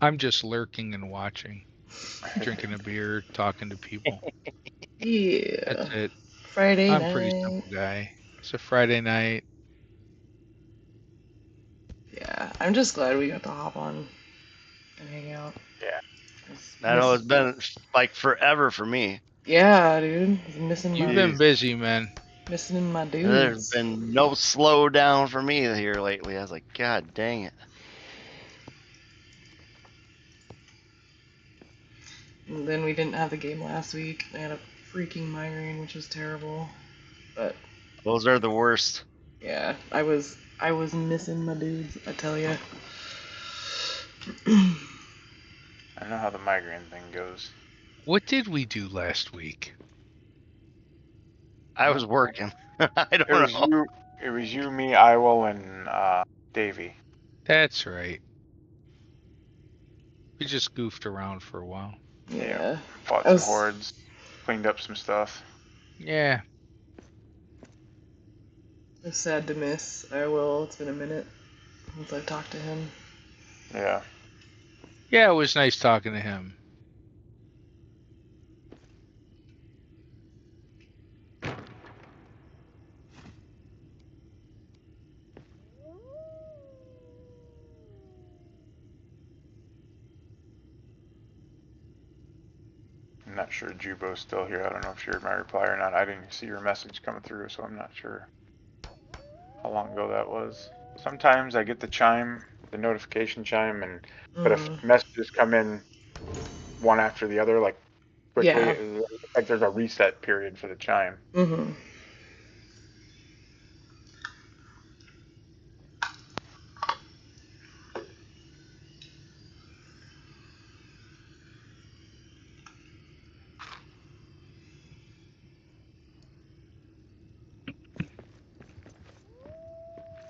I'm just lurking and watching, drinking a beer, talking to people. That's Yeah. it. Friday I'm a pretty night. simple guy. It's a Friday night. Yeah, I'm just glad we got to hop on and hang out. Yeah. I know it's been like forever for me. Yeah, dude. Missing You've my been Jeez. busy, man. missing my There's dudes. been no slowdown for me here lately. I was like, God dang it. And then we didn't have the game last week. I had a freaking migraine, which was terrible. But Those are the worst. yeah, I was missing my dudes, I tell ya. I don't know how the migraine thing goes. What did we do last week? I was working. I It don't was know. you. It was you, me, Iwell, and Davey. That's right. We just goofed around for a while. Yeah. Fought I some was hordes, cleaned up some stuff. Yeah. sad to miss. I will. It's been a minute since I've talked to him. Yeah. Yeah, it was nice talking to him. I'm not sure Jubo's still here. I don't know if she heard my reply or not. I didn't see your message coming through, so I'm not sure how long ago that was. Sometimes I get the chime, the notification chime, but if messages come in one after the other, like quickly, Yeah. it's like there's a reset period for the chime. Mm-hmm.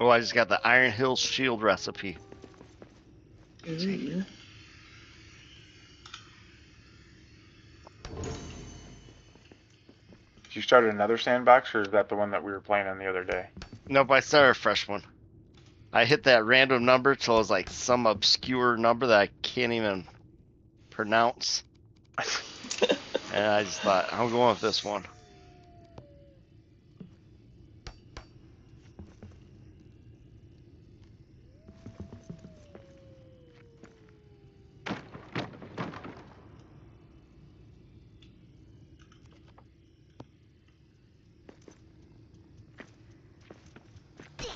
Oh, I just got the Iron Hill Shield recipe. Ooh. You started another sandbox, or is that the one that we were playing on the other day? Nope, I started a fresh one. I hit that random number till it was like some obscure number that I can't even pronounce. And I just thought, I'm going with this one.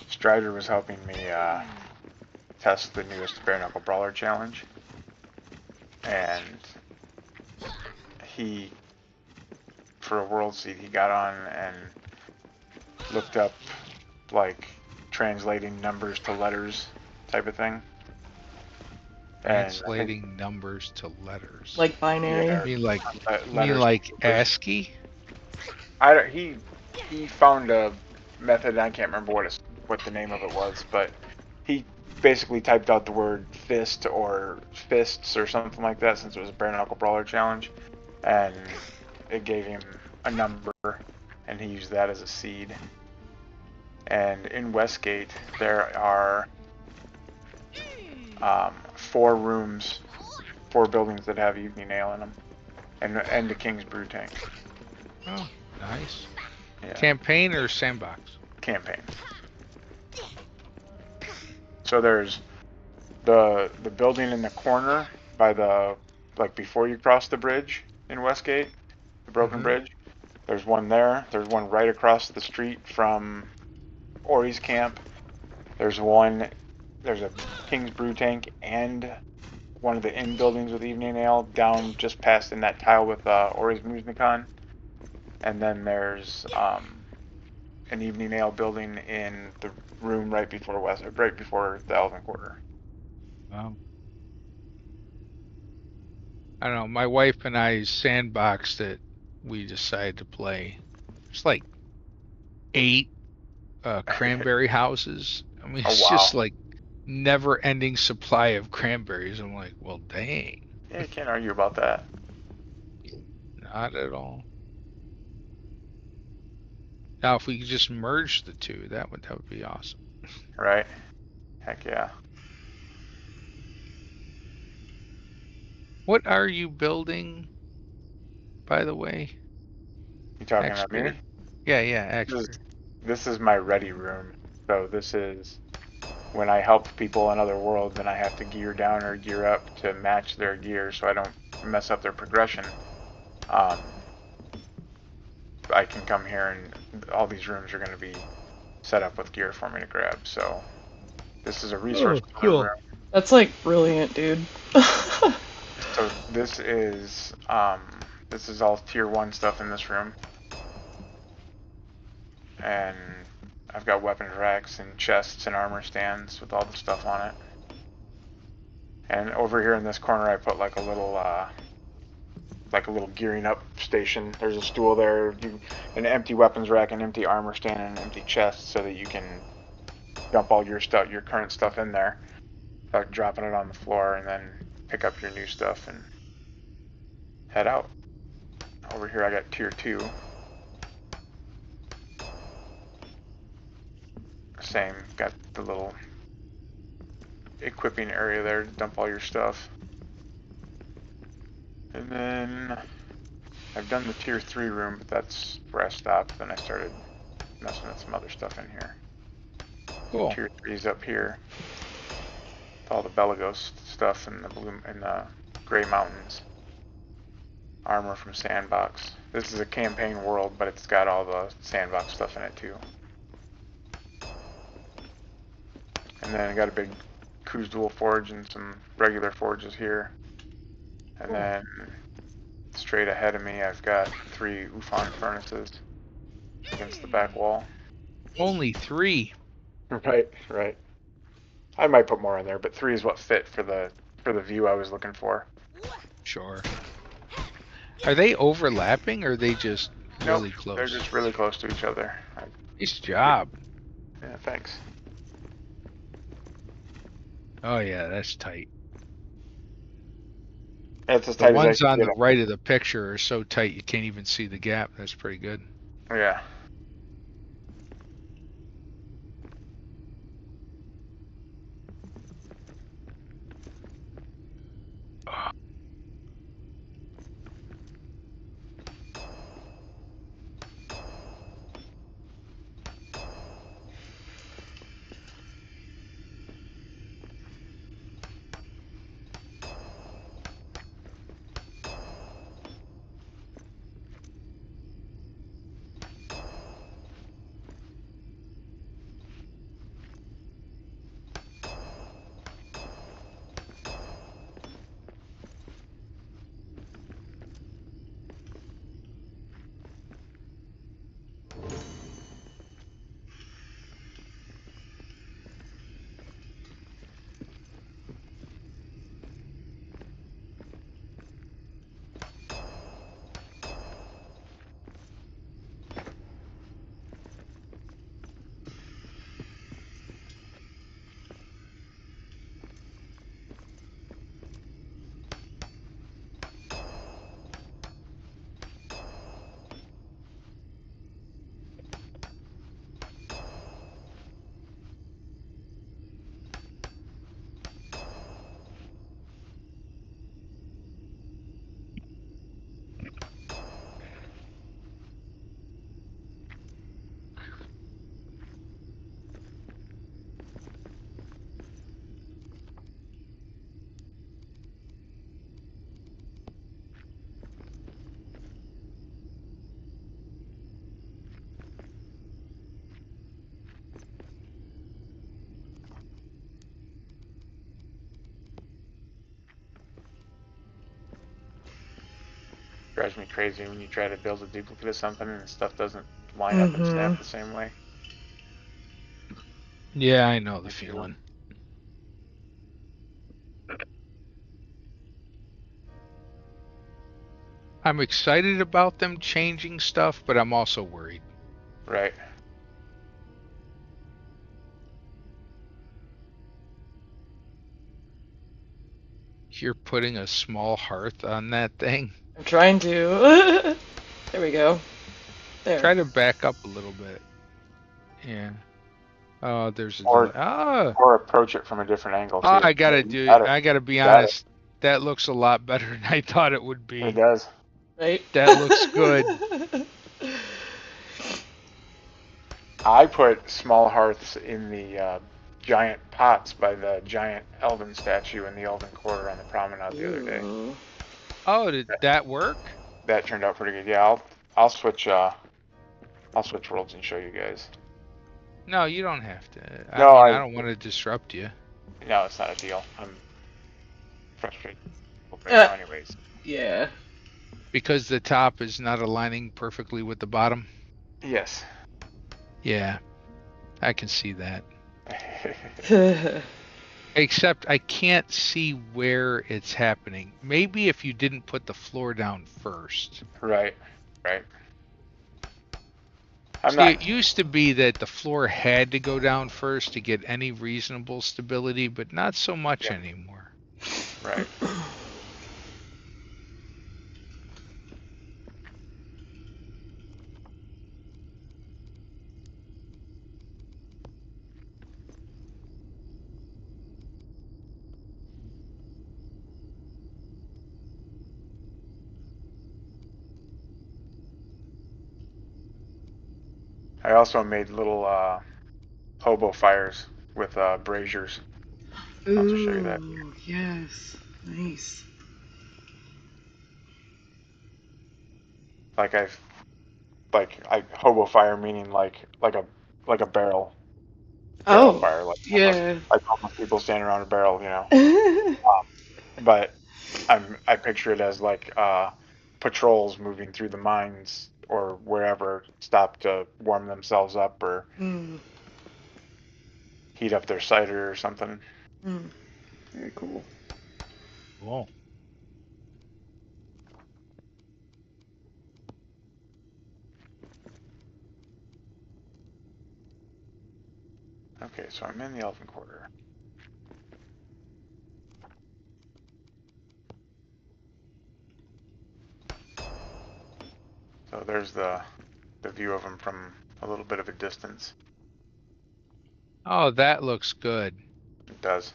Strider was helping me test the newest Bare Knuckle Brawler challenge, and he, for a world seed, he got on and looked up like translating numbers to letters type of thing. Translating numbers to letters. Like binary. Yeah. You mean Letters. like ASCII? He found a method. I can't remember what the name of it was, but he basically typed out the word fist or fists or something like that, since it was a bare knuckle brawler challenge, and it gave him a number, and he used that as a seed. And in Westgate, there are 4 rooms, 4 buildings that have evening ale in them, and the King's Brew Tank. Oh, nice. Yeah. Campaign or sandbox? Campaign. So there's the building in the corner by the, like before you cross the bridge in Westgate, the broken bridge. There's one there. There's one right across the street from Ori's camp. There's a King's Brew Tank and one of the inn buildings with evening ale down just past in that tile with Ori's Muznikan. And then there's an evening ale building in the room right before the Elven Quarter. Wow. I don't know. My wife and I sandbox that we decided to play. It's like 8 cranberry houses. I mean, Oh, it's wow. just like never-ending supply of cranberries. I'm like, well, dang, Yeah, you can't argue about that. not at all. Now, if we could just merge the two, that would be awesome. Right? Heck yeah. What are you building, by the way? You talking about me? Exeter. Yeah, Exeter. This is my ready room. So this is when I help people in other worlds and I have to gear down or gear up to match their gear so I don't mess up their progression. I can come here and all these rooms are going to be set up with gear for me to grab. So this is a resource room. That's like brilliant, dude. So this is all tier 1 stuff in this room. And I've got weapons racks and chests and armor stands with all the stuff on it. And over here in this corner I put like a little gearing up station. There's a stool there, an empty weapons rack, an empty armor stand, and an empty chest so that you can dump all your current stuff in there without dropping it on the floor, and then pick up your new stuff and head out. Over here I got tier 2. Same, got the little equipping area there to dump all your stuff. And then I've done the tier 3 room, but that's where I stopped. Then I started messing with some other stuff in here. Cool. Tier 3's up here. With all the Belagos stuff and the Grey Mountains. Armor from Sandbox. This is a campaign world, but it's got all the Sandbox stuff in it too. And then I got a big Kuzdual forge and some regular forges here. And then straight ahead of me I've got 3 Ufon furnaces against the back wall. Only 3. Right. I might put more in there, but 3 is what fit for the view I was looking for. Sure. Are they overlapping or are they just really Nope, close? they're just really close to each other. Nice job. Yeah, thanks. Oh yeah, that's tight. It's as The tight as ones I on can the get right of the picture are so tight you can't even see the gap. That's pretty good. it. Yeah. drives me crazy when you try to build a duplicate of something and stuff doesn't line up and snap the same way. Yeah, I know the feeling. I'm excited about them changing stuff, but I'm also worried. Right. You're putting a small hearth on that thing. I'm trying to. There we go. There. Try to back up a little bit. Yeah. Oh, there's a Or or approach it from a different angle too. I gotta Got it. I gotta be Got honest. That looks a lot better than I thought it would be. It does. Right? That looks good. I put small hearths in the giant pots by the giant elven statue in the elven quarter on the promenade the other day. Ooh. Oh, did that work? That turned out pretty good. Yeah, I'll switch worlds and show you guys. No, you don't have to. No, I don't want to disrupt you. No, it's not a deal. I'm frustrated right now anyways. Yeah. Because the top is not aligning perfectly with the bottom? Yes. Yeah. I can see that. Except I can't see where it's happening. Maybe if you didn't put the floor down first. Right. It used to be that the floor had to go down first to get any reasonable stability, but not so much anymore. Right. I also made little hobo fires with braziers. I'll have to show you that. Ooh, yes. Nice. Hobo fire meaning like a barrel Oh, fire, like yeah. almost people standing around a barrel, you know. But I picture it as like patrols moving through the mines or wherever, stop to warm themselves up or heat up their cider or something. Very cool. Cool. Okay, so I'm in the Elven Quarter. So there's the view of them from a little bit of a distance. Oh, that looks good. It does.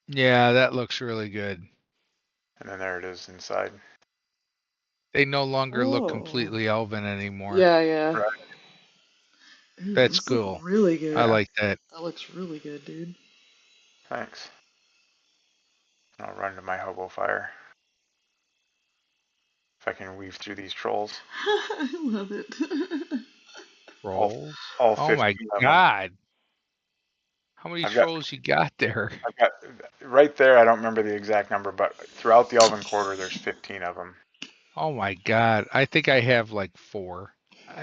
Yeah, that looks really good. And then there it is inside. They no longer look completely elven anymore. Yeah. Right. Ooh, That's those cool. look really good. I like that. That looks really good, dude. Thanks. I'll run to my hobo fire. If I can weave through these trolls. I love it. Trolls? All Oh my 15 of them. god. How many trolls you got there? I've got right there, I don't remember the exact number, but throughout the Elven Quarter there's 15 of them. Oh my god. I think I have like 4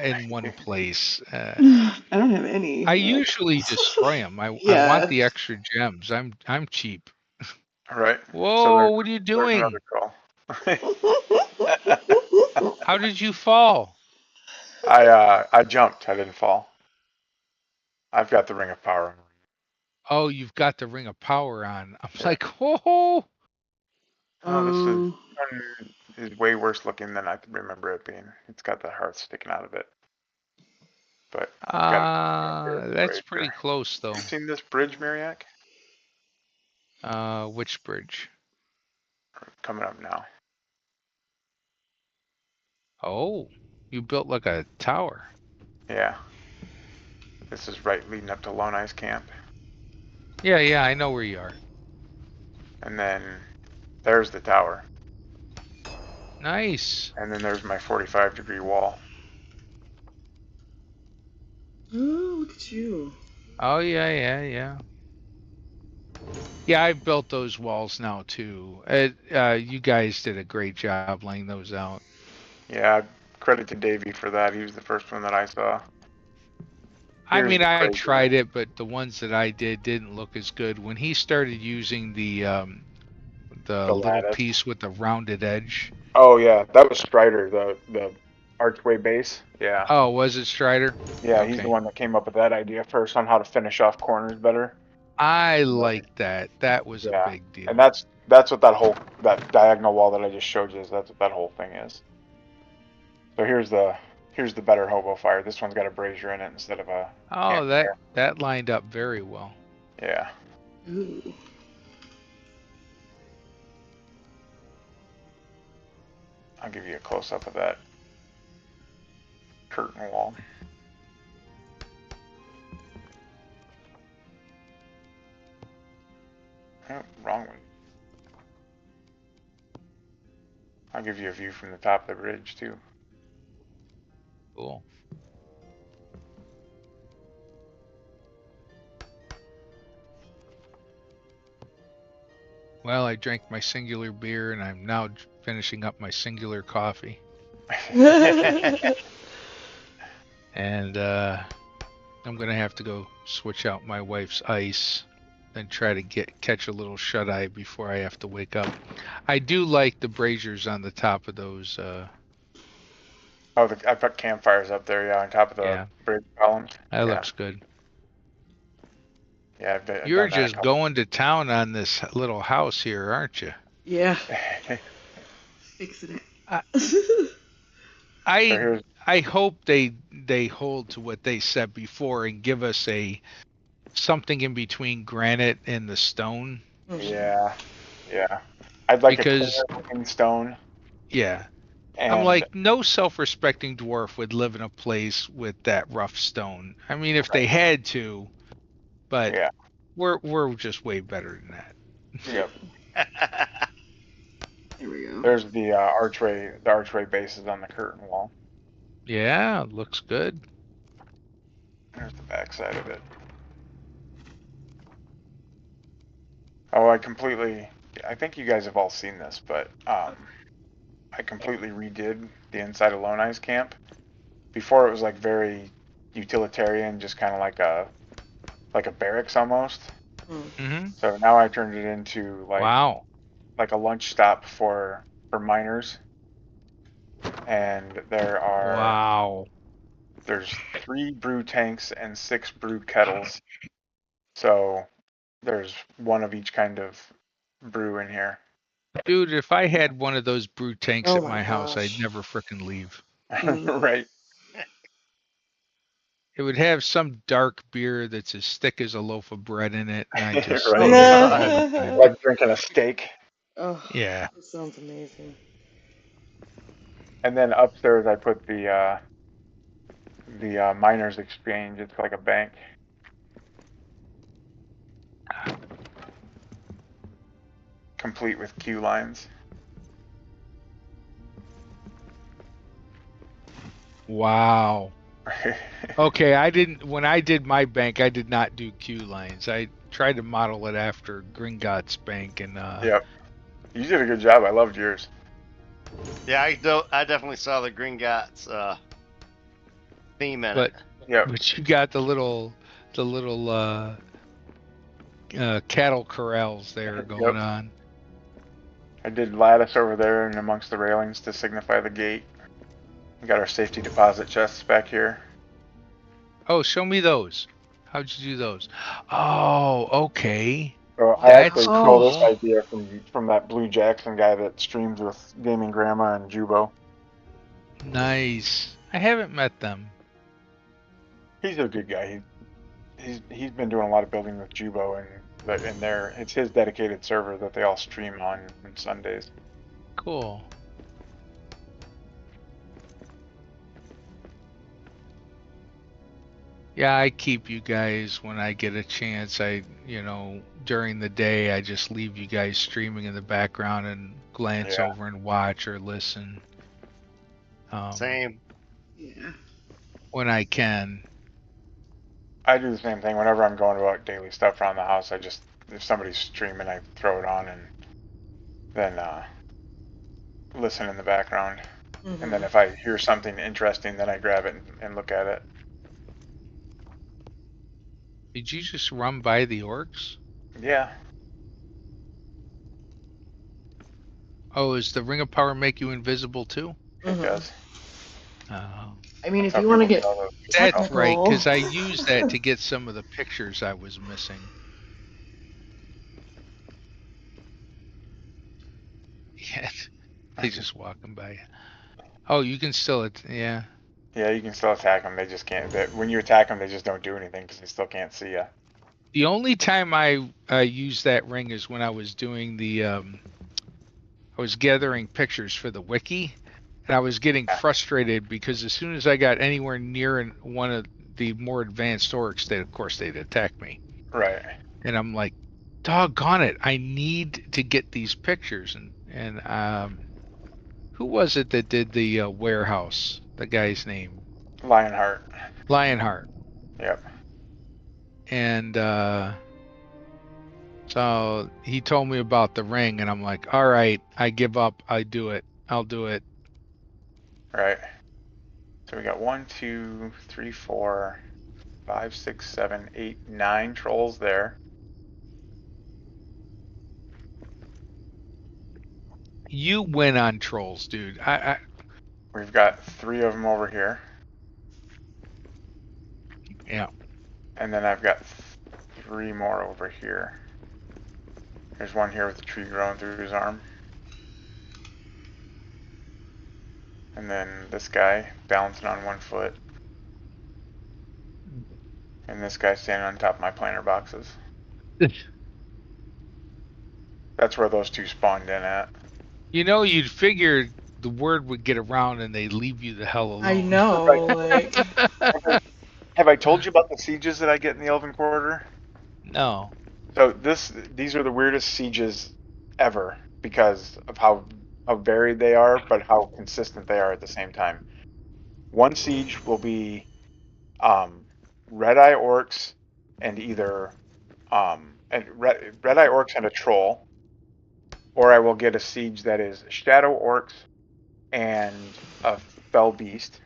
in one place. I don't have any. I usually destroy them. I want the extra gems. I'm cheap. Right. Whoa, So what are you doing? another troll. How did you fall? I jumped. I didn't fall. I've got the Ring of Power. Oh, you've got the Ring of Power on. I'm like, whoa. This one is way worse looking than I remember it being. It's got the hearth sticking out of it. But that's pretty close though. You seen this bridge, Mariak? Which bridge? Coming up now. Oh, you built like a tower. Yeah. This is right leading up to Lone Ice Camp. Yeah, I know where you are. And then there's the tower. Nice. And then there's my 45-degree wall. Oh, look at you. Oh, yeah. Yeah, I've built those walls now too. You guys did a great job laying those out. Yeah, credit to Davey for that. He was the first one that I saw. I Here's mean, the I Brazier. tried it, but the ones that I did didn't look as good. When he started using the The little lattice. piece with the rounded edge. Oh yeah, that was Strider, the archway base. Yeah. Oh, was it Strider? Yeah, he's the Okay. one that came up with that idea first on how to finish off corners better. I like that. That was a Yeah, big and deal. that's what that diagonal wall that I just showed you is. That's what that whole thing is. So here's the better hobo fire. This one's got a brazier in it instead of a Oh, campfire. that lined up very well. Yeah, Ooh. I'll give you a close up of that curtain wall. Oh, wrong one. I'll give you a view from the top of the bridge too. Cool. Well, I drank my singular beer and I'm now finishing up my singular coffee. And I'm gonna have to go switch out my wife's ice and try to catch a little shut eye before I have to wake up. I do like the braziers on the top of those. Oh, I put campfires up there, yeah, on top of the Yeah, bridge columns. that Yeah, looks good. yeah, I've You're done that a just couple. going to town on this little house here, aren't you? Yeah, fixing I it. So I, here's I hope they hold to what they said before and give us a something in between granite and the stone yeah, yeah. I'd like a cleaner because looking stone, yeah, I'm and like, no self-respecting dwarf would live in a place with that rough stone. I mean, if right, they had to, but yeah, we're just way better than that. yep. There we go. There's the archway. The archway base is on the curtain wall. Yeah, looks good. There's the back side of it. Oh, I think you guys have all seen this, but I completely redid the inside of Lone Eye's camp. Before it was like very utilitarian, just kind of like a barracks almost. Hmm. So now I turned it into Wow. like a lunch stop for miners, and Wow. there's 3 brew tanks and 6 brew kettles. So there's one of each kind of brew in here. Dude, if I had one of those brew tanks Oh at my my house, I'd gosh. never frickin' leave. Mm. Right. It would have some dark beer that's as thick as a loaf of bread in it, and I just Right. stay there all the time. Like drinking a steak. Oh, Yeah. that sounds amazing. And then upstairs I put the miners exchange. It's like a bank, complete with queue lines. Wow. Okay, when I did my bank, I did not do queue lines. I tried to model it after Gringotts Bank and Yep. You did a good job. I loved yours. Yeah, I definitely saw the Green Gots theme in but it. Yep. but you got the little cattle corrals there going Yep. on. I did lattice over there and amongst the railings to signify the gate. We got our safety deposit chests back here. Oh, show me those. How'd you do those? Oh, okay. So I That's actually stole this cool. idea from that Blue Jackson guy that streams with Gaming Grandma and Jubo. Nice. I haven't met them. He's a good guy. He's been doing a lot of building with Jubo and there it's his dedicated server that they all stream on Sundays. Cool. Yeah, I keep you guys when I get a chance. During the day, I just leave you guys streaming in the background and glance Yeah. over and watch or listen. Same. Yeah. When I can. I do the same thing whenever I'm going about daily stuff around the house. If somebody's streaming, I throw it on and then listen in the background. Mhm. And then if I hear something interesting, then I grab it and look at it. Did you just run by the orcs? Yeah, Oh, does the Ring of Power make you invisible too? it Mhm. does. Oh, I mean, That's if how you want to people get tell those. that's right, technical, because I used that to get some of the pictures I was missing. Yeah, they just walking by. Oh, you can still, yeah. Yeah, you can still attack them. They just can't. When you attack them, they just don't do anything because they still can't see you. The only time I used that ring is when I was doing I was gathering pictures for the wiki, and I was getting Yeah. frustrated because as soon as I got anywhere near one of the more advanced orcs, of course they'd attack me, Right. and I'm like, doggone it, I need to get these pictures. And who was it that did the warehouse? The guy's name, Lionheart. Lionheart, Yep. and so he told me about the ring, and I'm like, all right, I give up. I do it. I'll do it. Right. So we got 1, 2, 3, 4, 5, 6, 7, 8, 9 trolls there. You win on trolls, dude. We've got 3 of them over here, Yeah. and then I've got 3 more over here. There's one here with a tree growing through his arm. And then this guy balancing on 1 foot. And this guy standing on top of my planter boxes. That's where those 2 spawned in at. You know, you'd figure the word would get around and they leave you the hell alone. I know, like. Have I told you about the sieges that I get in the Elven Quarter? No. So these are the weirdest sieges ever because of how varied they are, but how consistent they are at the same time. One siege will be red eye orcs and either red eye orcs and a troll, or I will get a siege that is shadow orcs and a fell beast,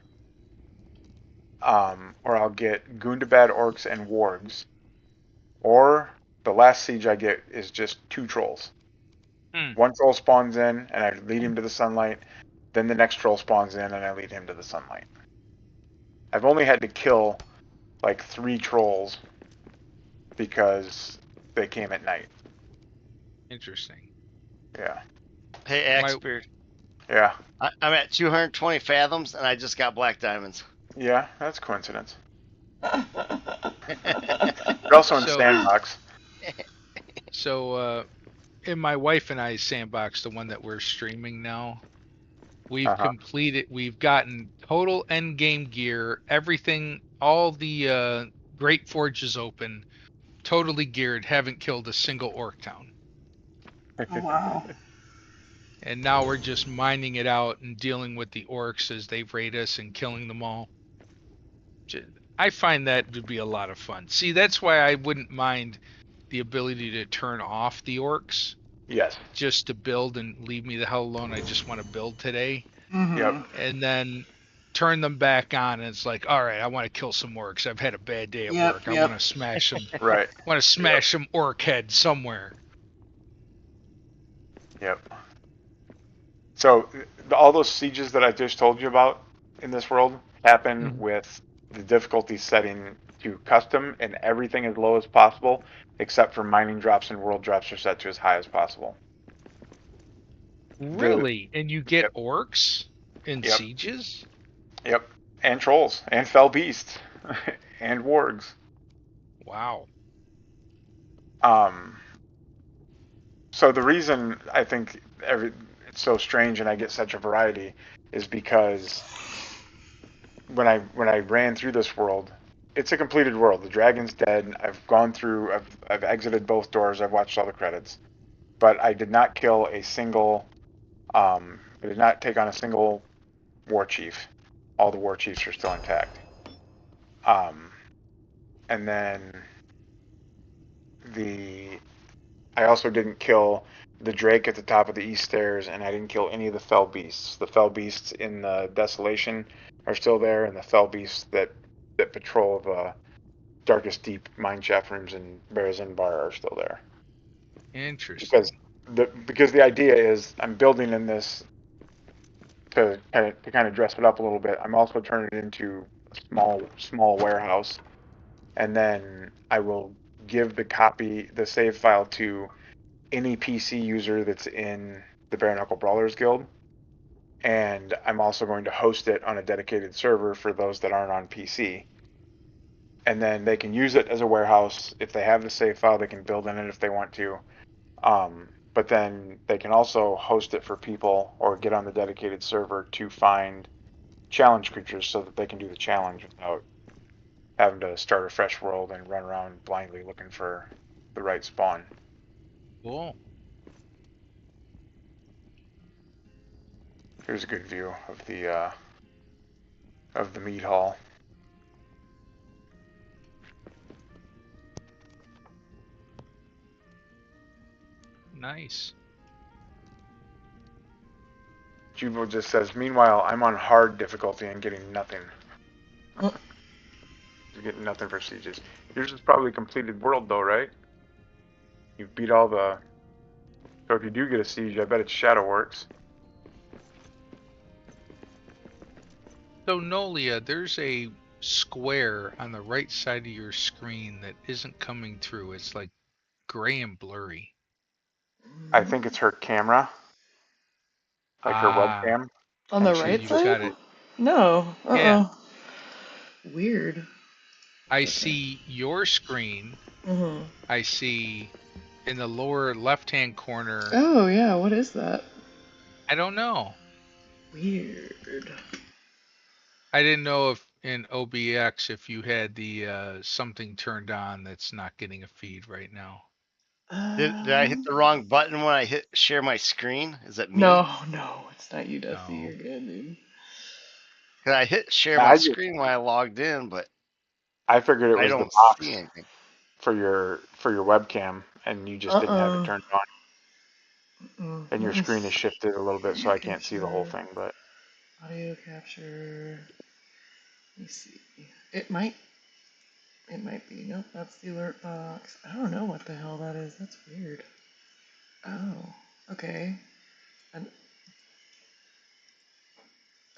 or I'll get Gundabad orcs and wargs, or the last siege I get is just 2 trolls. One troll spawns in and I lead him to the sunlight, then the next troll spawns in and I lead him to the sunlight. I've only had to kill like 3 trolls because they came at night. Interesting. Yeah. Hey, Axebeard. Yeah. I'm at 220 fathoms and I just got black diamonds. Yeah, that's coincidence. You're also in sandbox. So, in my wife and I's sandbox, the one that we're streaming now, we've completed. We've gotten total end game gear, everything, all the great forges open, totally geared. Haven't killed a single orc town. Oh, wow. And now we're just mining it out and dealing with the orcs as they raid us and killing them all. I find that to be a lot of fun. See, that's why I wouldn't mind the ability to turn off the orcs. Yes. Just to build and leave me the hell alone. I just want to build today. Mm-hmm. Yep. And then turn them back on, and it's like, all right, I want to kill some orcs. I've had a bad day at work. I want to smash some. Right. I want to smash some orc head somewhere. Yep. So all those sieges that I just told you about in this world happen with the difficulty setting to custom and everything as low as possible, except for mining drops and world drops are set to as high as possible. Really? And you get orcs in sieges? Yep. And trolls and fell beasts and wargs. Wow. So the reason I think it's so strange and I get such a variety is because when I ran through this world, it's a completed world. The dragon's dead. I've gone through. I've exited both doors. I've watched all the credits, but I did not kill a single. I did not take on a single war chief. All the war chiefs are still intact. And then I also didn't kill the drake at the top of the east stairs, and I didn't kill any of the fell beasts. The fell beasts in the desolation are still there, and the fell beasts that patrol the darkest deep mine shaft rooms in Berazin Bar are still there. Interesting. Because the idea is I'm building in this to kind of dress it up a little bit. I'm also turning it into a small warehouse, and then I will give the save file to any PC user that's in the Bare Knuckle Brawlers Guild, and I'm also going to host it on a dedicated server for those that aren't on PC. And then they can use it as a warehouse. If they have the save file, they can build in it if they want to. But then they can also host it for people or get on the dedicated server to find challenge creatures so that they can do the challenge without having to start a fresh world and run around blindly looking for the right spawn. Cool. Here's a good view of the meat hall. Nice. Jubo just says, meanwhile, I'm on hard difficulty and getting nothing. Mm. You're getting nothing for sieges. Yours is probably a completed world though, right? You beat all the... So if you do get a siege, I bet it's Shadow Works. So Nolia, there's a square on the right side of your screen that isn't coming through. It's like gray and blurry. I think it's her camera. Like her Ah, webcam. On the And right you've side? got it. No. Yeah. Weird. I Okay. see your screen. Mm-hmm. I see in the lower left-hand corner. Oh, yeah, what is that? I don't know. Weird. I didn't know if in OBX if you had the something turned on that's not getting a feed right now. Did I hit the wrong button when I hit share my screen? Is it me? No, it's not you, Dusty. No. You're good, dude. 'Cause I hit share I my just screen when I logged in, but I figured it I was the don't box see anything. for your webcam, and you just didn't have it turned on. And your Let me screen is shifted a little bit, so video I can't see the whole capture, thing. But audio capture. Let me see. It might be. Nope, that's the alert box. I don't know what the hell that is. That's weird. Oh, okay. And,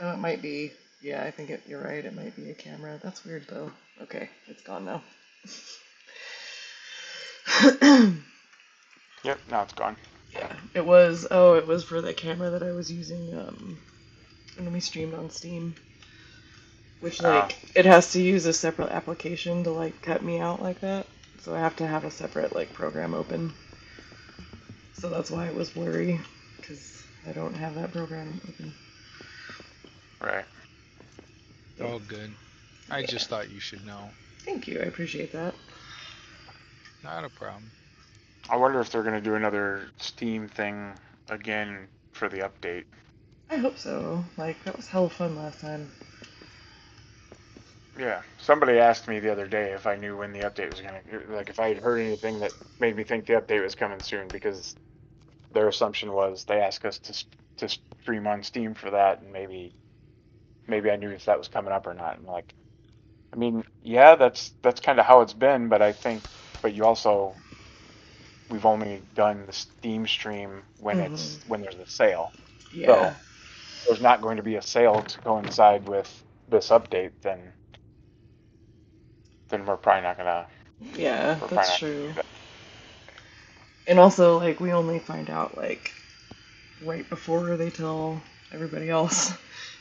oh, it might be. Yeah, I think you're right. It might be a camera. That's weird though. Okay, it's gone now. yep, now it's gone. Yeah, it was. Oh, it was for the camera that I was using when we streamed on Steam. Which, like, it has to use a separate application to, like, cut me out like that. So I have to have a separate, like, program open. So that's why it was blurry, because I don't have that program open. Right. All good. I Yeah. just thought you should know. Thank you, I appreciate that. Not a problem. I wonder if they're going to do another Steam thing again for the update. I hope so. Like, that was hella fun last time. Yeah, somebody asked me the other day if I knew when the update was going to, like, if I had heard anything that made me think the update was coming soon, because their assumption was they asked us to stream on Steam for that, and maybe I knew if that was coming up or not. And like, I mean, yeah, that's kind of how it's been, but but you also, we've only done the Steam stream when when there's a sale. Yeah. So there's not going to be a sale to coincide with this update, then we're probably not gonna. Yeah, We're that's probably true. not gonna And also, like, we only find out, like, right before they tell everybody else.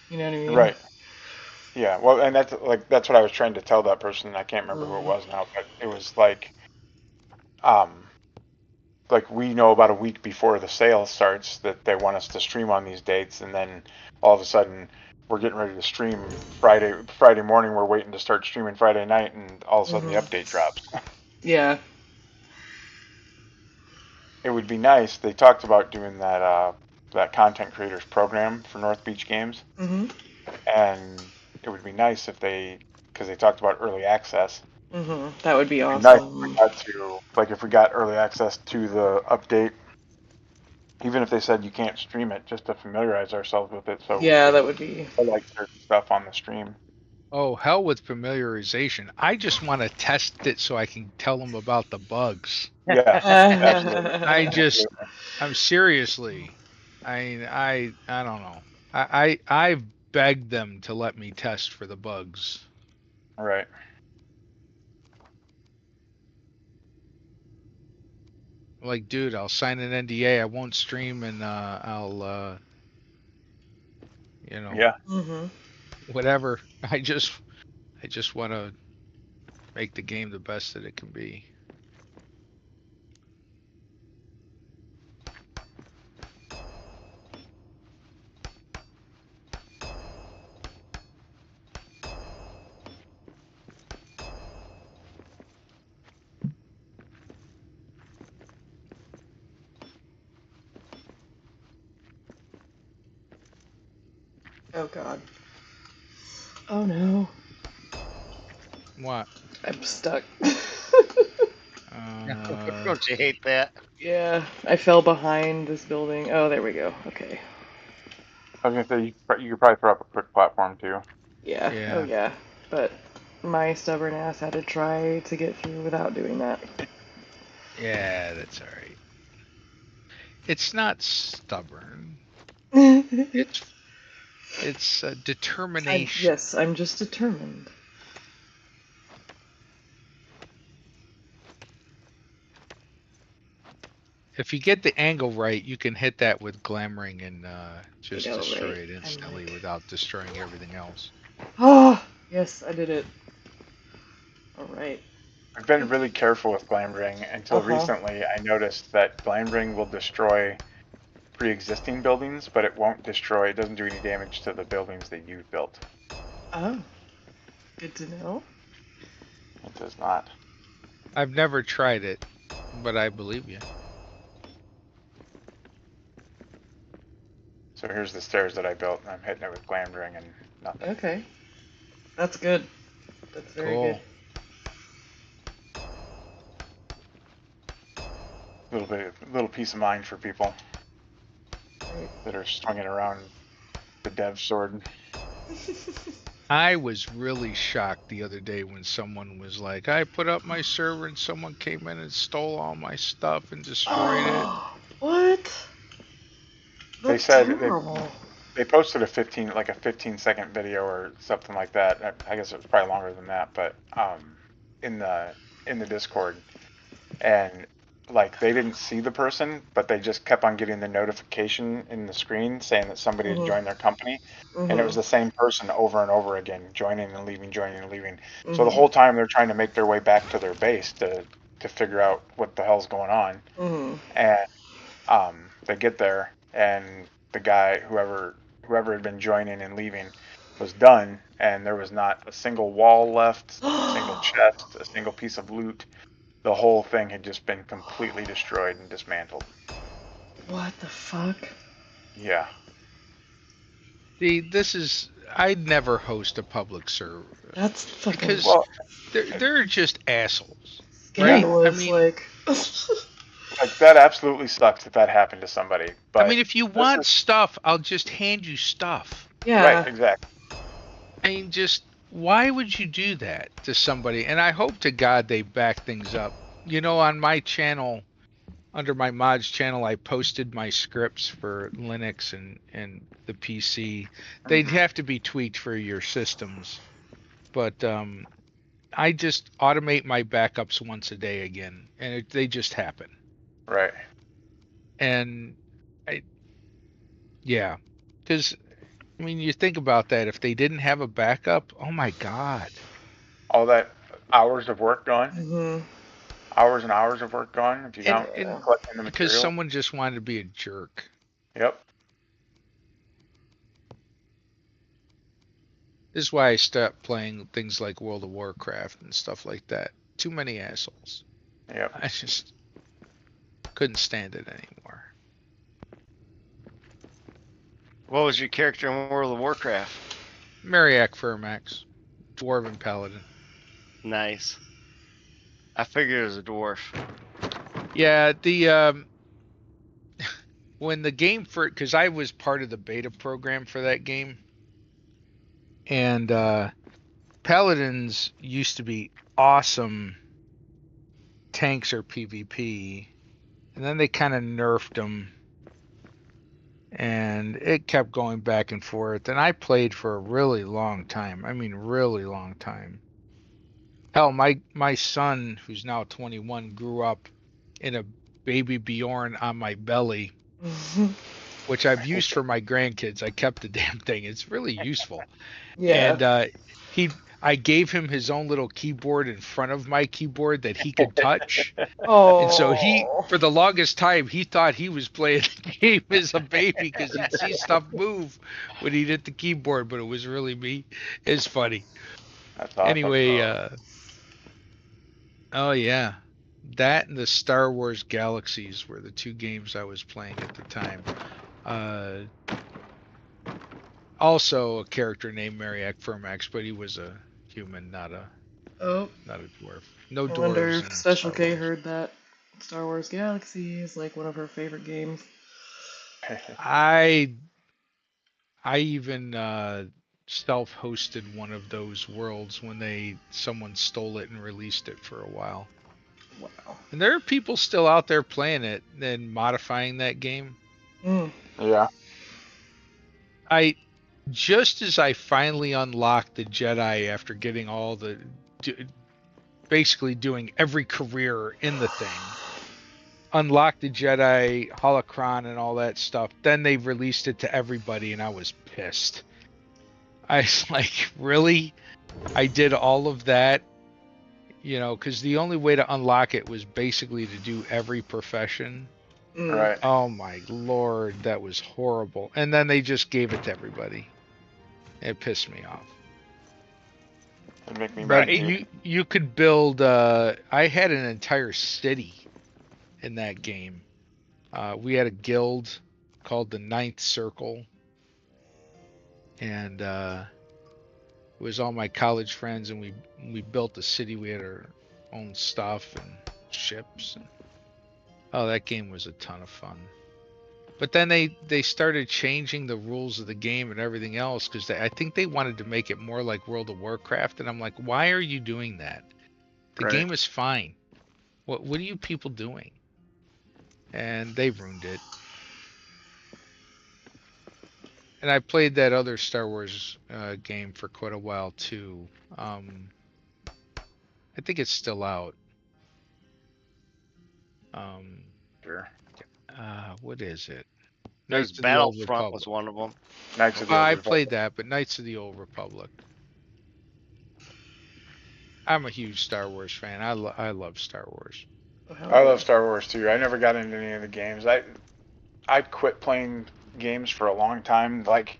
You know what I mean? Right. Yeah. Well, and that's what I was trying to tell that person. I can't remember who it was now, but it was um, like we know about a week before the sale starts that they want us to stream on these dates, and then all of a sudden we're getting ready to stream Friday morning. We're waiting to start streaming Friday night, and all of a sudden the update drops. Yeah. It would be nice. They talked about doing that content creators program for North Beach Games, and it would be nice if because they talked about early access. That would be It'd be nice if awesome. we got to, like, if we got early access to the update Even if they said you can't stream it, just to familiarize ourselves with it, so Yeah, that would be. I like certain stuff on the stream. Oh, hell with familiarization. I just want to test it so I can tell them about the bugs. Yeah, absolutely. I'm seriously. I don't know. I've begged them to let me test for the bugs. Right. Like, dude, I'll sign an NDA. I won't stream, and I'll, Yeah. Mhm. whatever. I just want to make the game the best that it can be. Oh God. Oh no. What? I'm stuck. Don't you hate that? Yeah, I fell behind this building. Oh, there we go. Okay. I was gonna say you could probably throw up a quick platform too. Yeah. Oh Yeah. yeah. But my stubborn ass had to try to get through without doing that. Yeah, that's all right. It's not stubborn. I'm, It's determination. yes, I'm just determined. If you get the angle right, you can hit that with glamoring and just know, destroy right? it I'm instantly like, without destroying everything else. oh, yes, I did it. All right. I've been really careful with Glamring until Uh-huh. recently. I noticed that Glamring will destroy pre-existing buildings, but it won't destroy. It doesn't do any damage to the buildings that you've built. Oh, good to know. It does not. I've never tried it, but I believe you. So here's the stairs that I built, and I'm hitting it with Glamring and nothing. Okay. That's good. That's very Cool. Little peace of mind for people good. Right. that are swinging around the dev sword. I was really shocked the other day when someone was like, I put up my server and someone came in and stole all my stuff and destroyed it. What? They That's said terrible. they posted a 15-second video or something like that. I guess it was probably longer than that, but in the Discord, and like they didn't see the person, but they just kept on getting the notification in the screen saying that somebody had Mhm. joined their company, and it was Mhm. the same person over and over again, joining and leaving, joining and leaving. So the Mhm. whole time they're trying to make their way back to their base to figure out what the hell's going on, Mhm. and they get there, and the guy, whoever had been joining and leaving, was done, and there was not a single wall left, a single chest, a single piece of loot. The whole thing had just been completely destroyed and dismantled. What the fuck? Yeah. See, I'd never host a public server That's fucking because Well, they're just assholes, right? I scandalous. mean, Like, like that absolutely sucks if that happened to somebody. But if you this want is stuff, I'll just hand you stuff. right, yeah. exactly. I mean, just why would you do that to somebody? And I hope to God they back things up. On my channel, under my mods channel, I posted my scripts for Linux and the PC. They'd Mhm. have to be tweaked for your systems, but I just automate my backups once a day again, and they just happen. Right. And I, yeah, because you think about that. If they didn't have a backup, oh my God. All that hours of work gone, Mhm. hours and hours of work gone. If you count And collecting the because material. someone just wanted to be a jerk. Yep. This is why I stopped playing things like World of Warcraft and stuff like that. Too many assholes. Yep. I just couldn't stand it anymore. What was your character in World of Warcraft? Mariak Furmax, Dwarven Paladin. Nice. I figured it was a dwarf. Yeah, when the game for because I was part of the beta program for that game, and Paladins used to be awesome tanks or PvP, and then they kind of nerfed them, and it kept going back and forth. And I played for a really long time. I mean, really long time. Hell, my son, who's now 21, grew up in a baby Bjorn on my belly, which I've used for my grandkids. I kept the damn thing. It's really useful. Yeah. And I gave him his own little keyboard in front of my keyboard that he could touch. And so Oh. for the longest time, he thought he was playing the game as a baby because he'd see stuff move when he'd hit the keyboard, but it was really me. It's funny. That's awesome. Anyway, oh yeah, that and the Star Wars Galaxies were the two games I was playing at the time. Uh, Also a character named Mariak Fermax, but he was a human, not a Oh. dwarf. No I wonder dwarves if in Special Star K Wars. heard that Star Wars Galaxy is like one of her favorite games. I even self-hosted one of those worlds when someone stole it and released it for a while. Wow. And there are people still out there playing it and modifying that game. Yeah. Just as I finally unlocked the Jedi after getting basically doing every career in the thing, unlocked the Jedi, Holocron, and all that stuff, then they released it to everybody, and I was pissed. I was like, really? I did all of that? Because the only way to unlock it was basically to do every profession. Right. Oh my lord, that was horrible. And then they just gave it to everybody. It pissed me off. It'd make me But mad. you could build. I had an entire city in that game. We had a guild called the Ninth Circle, and it was all my college friends, and we built a city. We had our own stuff and ships. Oh, that game was a ton of fun. But then they started changing the rules of the game and everything else because I think they wanted to make it more like World of Warcraft, and I'm like, why are you doing that? The Right. game is fine. What are you people doing? And they ruined it. And I played that other Star Wars game for quite a while too. I think it's still out. Sure. What is it? There's Knights of the Old Battlefront Republic. was one of them. Knights of the I Old played that, but Knights of the Old Republic. I'm a huge Star Wars fan. I love Star Wars. I love Star Wars too. I never got into any of the games. I quit playing games for a long time. Like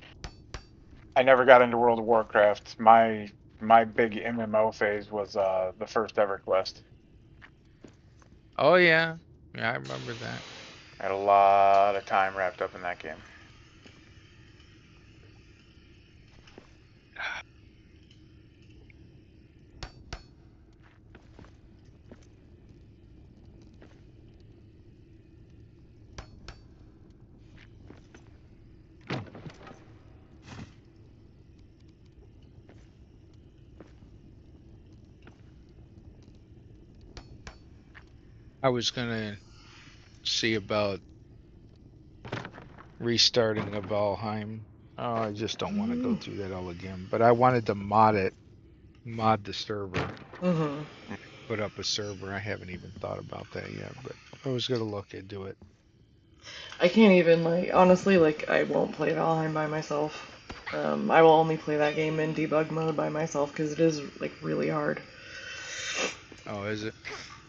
I never got into World of Warcraft. My big MMO phase was the first EverQuest. Oh yeah, I remember that. I had a lot of time wrapped up in that game. I was gonna see about restarting a Valheim. Oh, I just don't want to go through that all again. But I wanted to mod the server, put up a server. I haven't even thought about that yet, but I was gonna look into it. I can't even, honestly, I won't play Valheim by myself. I will only play that game in debug mode by myself because it is, really hard. Oh, is it?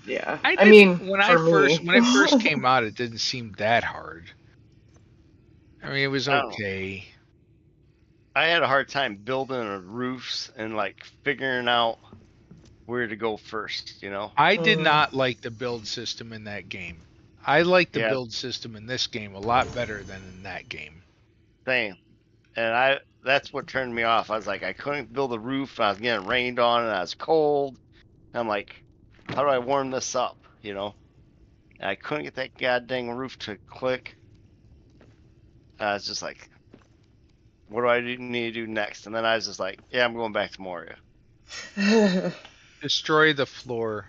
Yeah. I I mean, when for when it me. first came out, it didn't seem that hard. I mean, it was Oh. okay. I had a hard time building roofs and figuring out where to go first. I did not like the build system in that game. I like the Yeah. build system in this game a lot better than in that game. Same. And that's what turned me off. I was like, I couldn't build a roof. I was getting rained on and I was cold. I'm like, how do I warm this up? And I couldn't get that goddamn roof to click. I was just like, what do I need to do next? And then I was just like, yeah, I'm going back to Moria. Destroy the floor,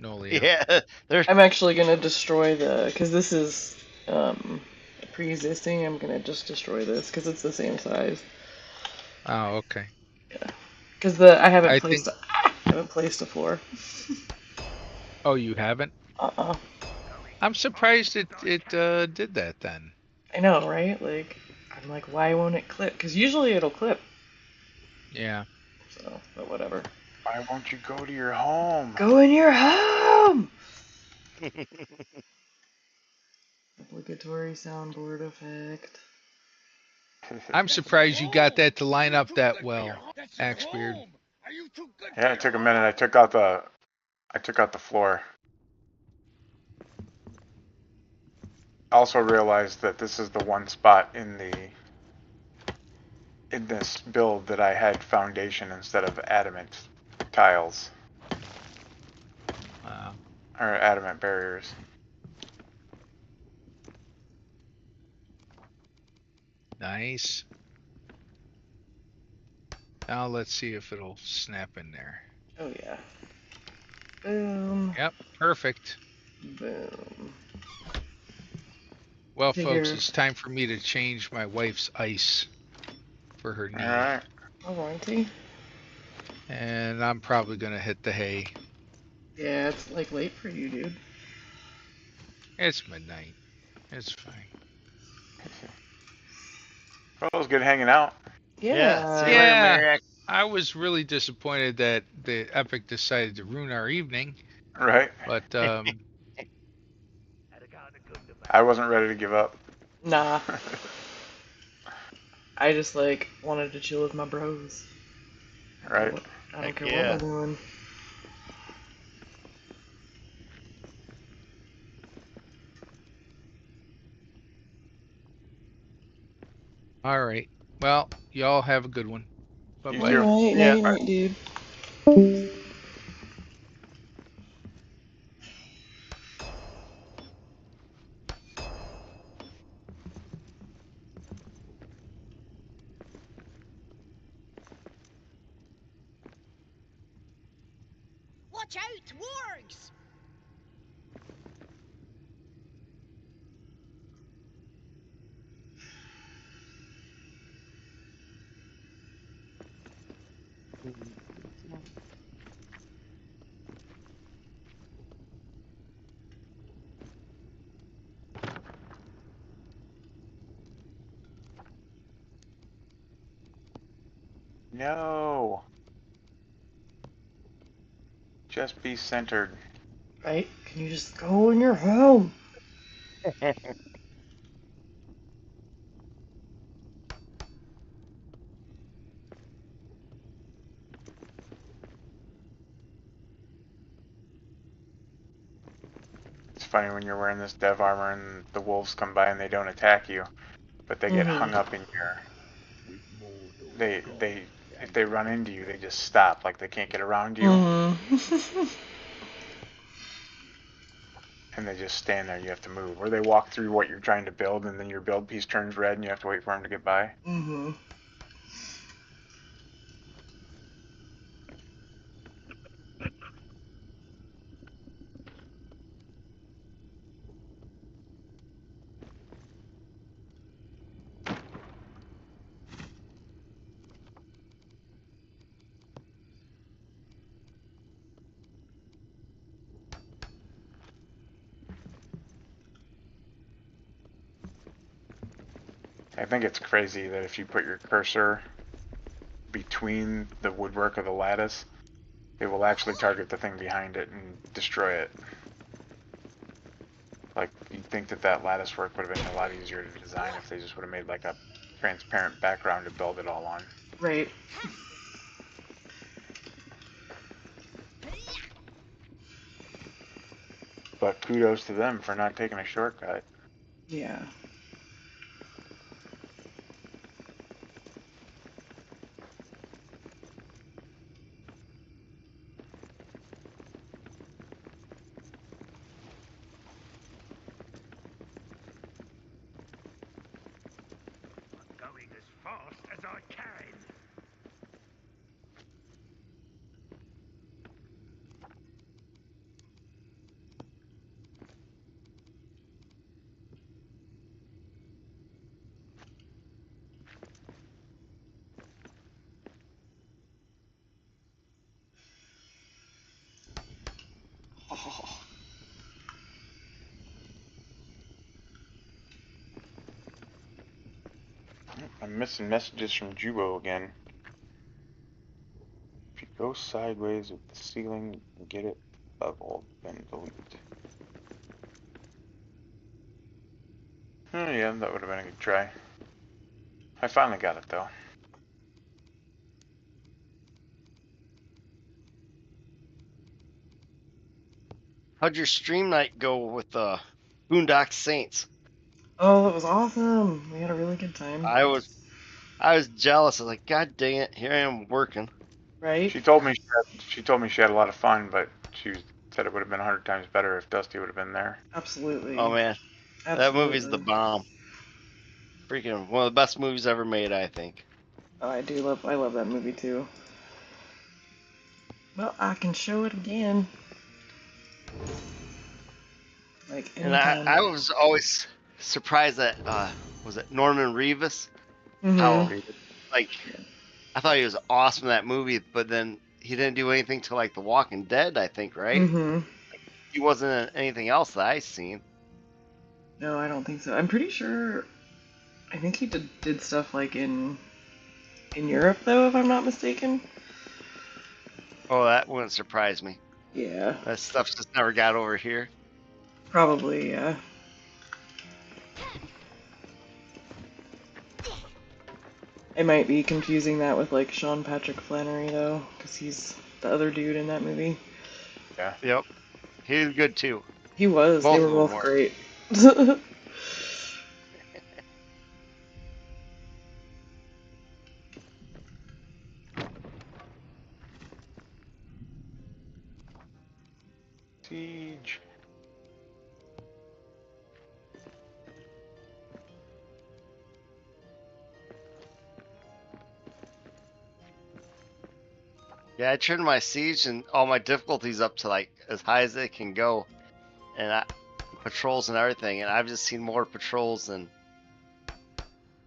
Nolia. Yeah, there's I'm actually gonna destroy because this is pre-existing. I'm gonna just destroy this because it's the same size. Oh, okay. Yeah, because I I think. haven't placed a floor. Oh, you haven't? Uh-uh. I'm surprised it did that then. I know, right? Like, I'm like, why won't it clip? Because usually it'll clip. Yeah. So, but whatever. Why won't you go to your home? Go in your home. Obligatory soundboard effect. I'm surprised you got that to line up that well, That's your Axebeard. home. Are you too good Yeah, for it took a your minute. home? I took out the floor. I also realized that this is the one spot in this build that I had foundation instead of adamant tiles Wow. or adamant barriers. Nice. Now let's see if it'll snap in there. Oh yeah. Boom. Yep, perfect. Boom. Well, folks, Figure. it's time for me to change my wife's ice for her knee. All right. Alrighty. And I'm probably going to hit the hay. Yeah, it's like late for you, dude. It's midnight. It's fine. Well, it was good hanging out. yeah. See you Yeah. later, Yeah, Mariac. I was really disappointed that the Epic decided to ruin our evening. Right. But, I wasn't ready to give up. Nah. I just like wanted to chill with my bros. Right. I don't Heck care what yeah. we're doing. all right. Well, y'all have a good one. You Bye-bye. too. Alright, Yeah. night night, dude. Watch out, wargs! No. Just be centered. Right? Can you just go in your home? It's funny when you're wearing this dev armor and the wolves come by and they don't attack you, but they get hung up in your. They if they run into you, they just stop. Like they can't get around you, and they just stand there. You have to move, or they walk through what you're trying to build, and then your build piece turns red, and you have to wait for them to get by. Mm-hmm. I think it's crazy that if you put your cursor between the woodwork of the lattice, it will actually target the thing behind it and destroy it. Like, you'd think that that lattice work would have been a lot easier to design if they just would have made like a transparent background to build it all on. Right. But kudos to them for not taking a shortcut. Yeah. I'm missing messages from Jubo again. If you go sideways with the ceiling and get it level, then delete. Oh yeah, that would have been a good try. I finally got it though. How'd your stream night go with the Boondock Saints? Oh, it was awesome. We had a really good time. I was jealous. I was like, God dang it, here I am working. Right? She told me she had a lot of fun, but she said it would have been 100 times better if Dusty would have been there. Absolutely. Oh man, that movie's the Absolutely. bomb. Freaking one of the best movies ever made, I think. Oh, I love that movie too. Well, I can show it again. Like And anytime. I was always surprised that was it Norman Reedus? How Mm-hmm. like I thought he was awesome in that movie, but then he didn't do anything to like The Walking Dead, I think, right? Mm-hmm. He wasn't in anything else that I seen. No, I don't think so. I'm pretty sure. I think he did stuff like in Europe though, if I'm not mistaken. Oh, that wouldn't surprise me. Yeah. That stuff just never got over here. Probably, yeah. I might be confusing that with like Sean Patrick Flannery though, because he's the other dude in that movie. Yeah. Yep, he was good too. He was. Both They were of them both were. great. Siege. Yeah, I turned my siege and all my difficulties up to like as high as it can go, and patrols and everything, and I've just seen more patrols than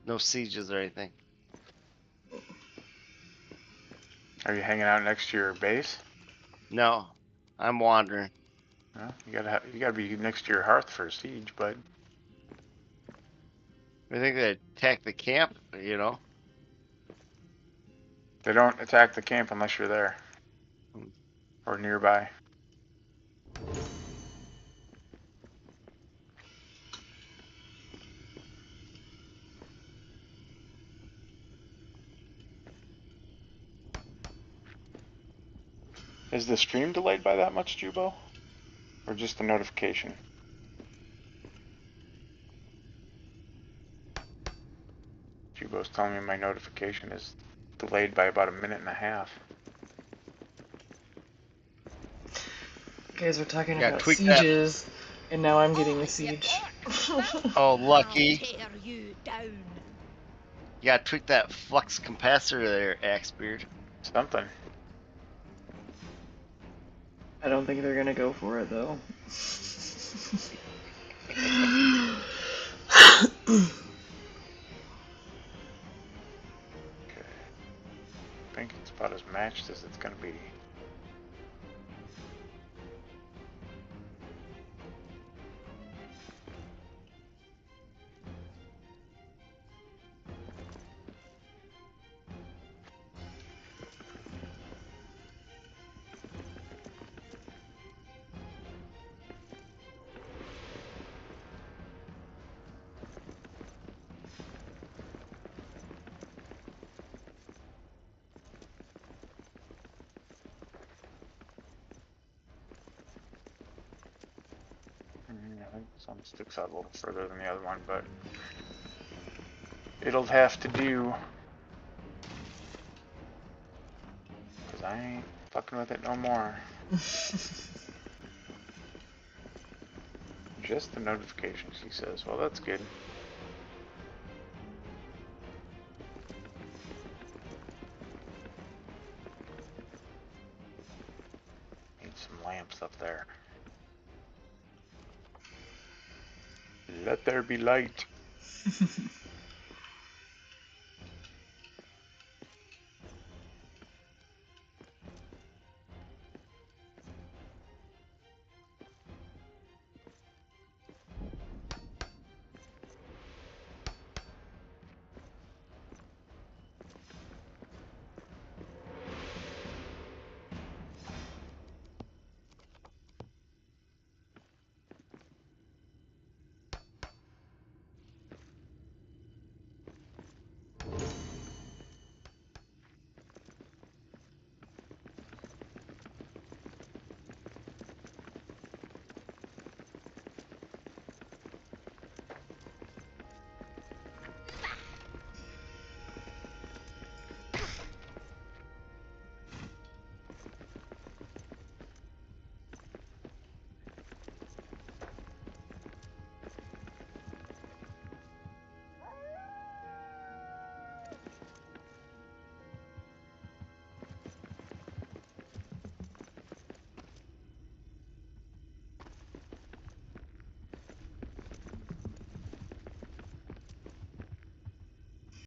no sieges or anything. Are you hanging out next to your base? No, I'm wandering. Well, you gotta be next to your hearth for a siege, bud. I think they attack the camp, you know. They don't attack the camp unless you're there or nearby. Is the stream delayed by that much, Jubo? Or just the notification? Jubo's telling me my notification is delayed by about 1.5 minutes. You guys were talking Yeah, about tweak that. sieges, and now I'm getting a siege. Oh, lucky. Tear you down. You gotta tweak that flux capacitor there, Axebeard. Something. I don't think they're gonna go for it though. Okay. I think it's about as matched as it's gonna be. I think this one sticks out a little further than the other one, but it'll have to do. Because I ain't fucking with it no more. Just the notifications, he says. Well, that's good. Need some lamps up there. Let there be light.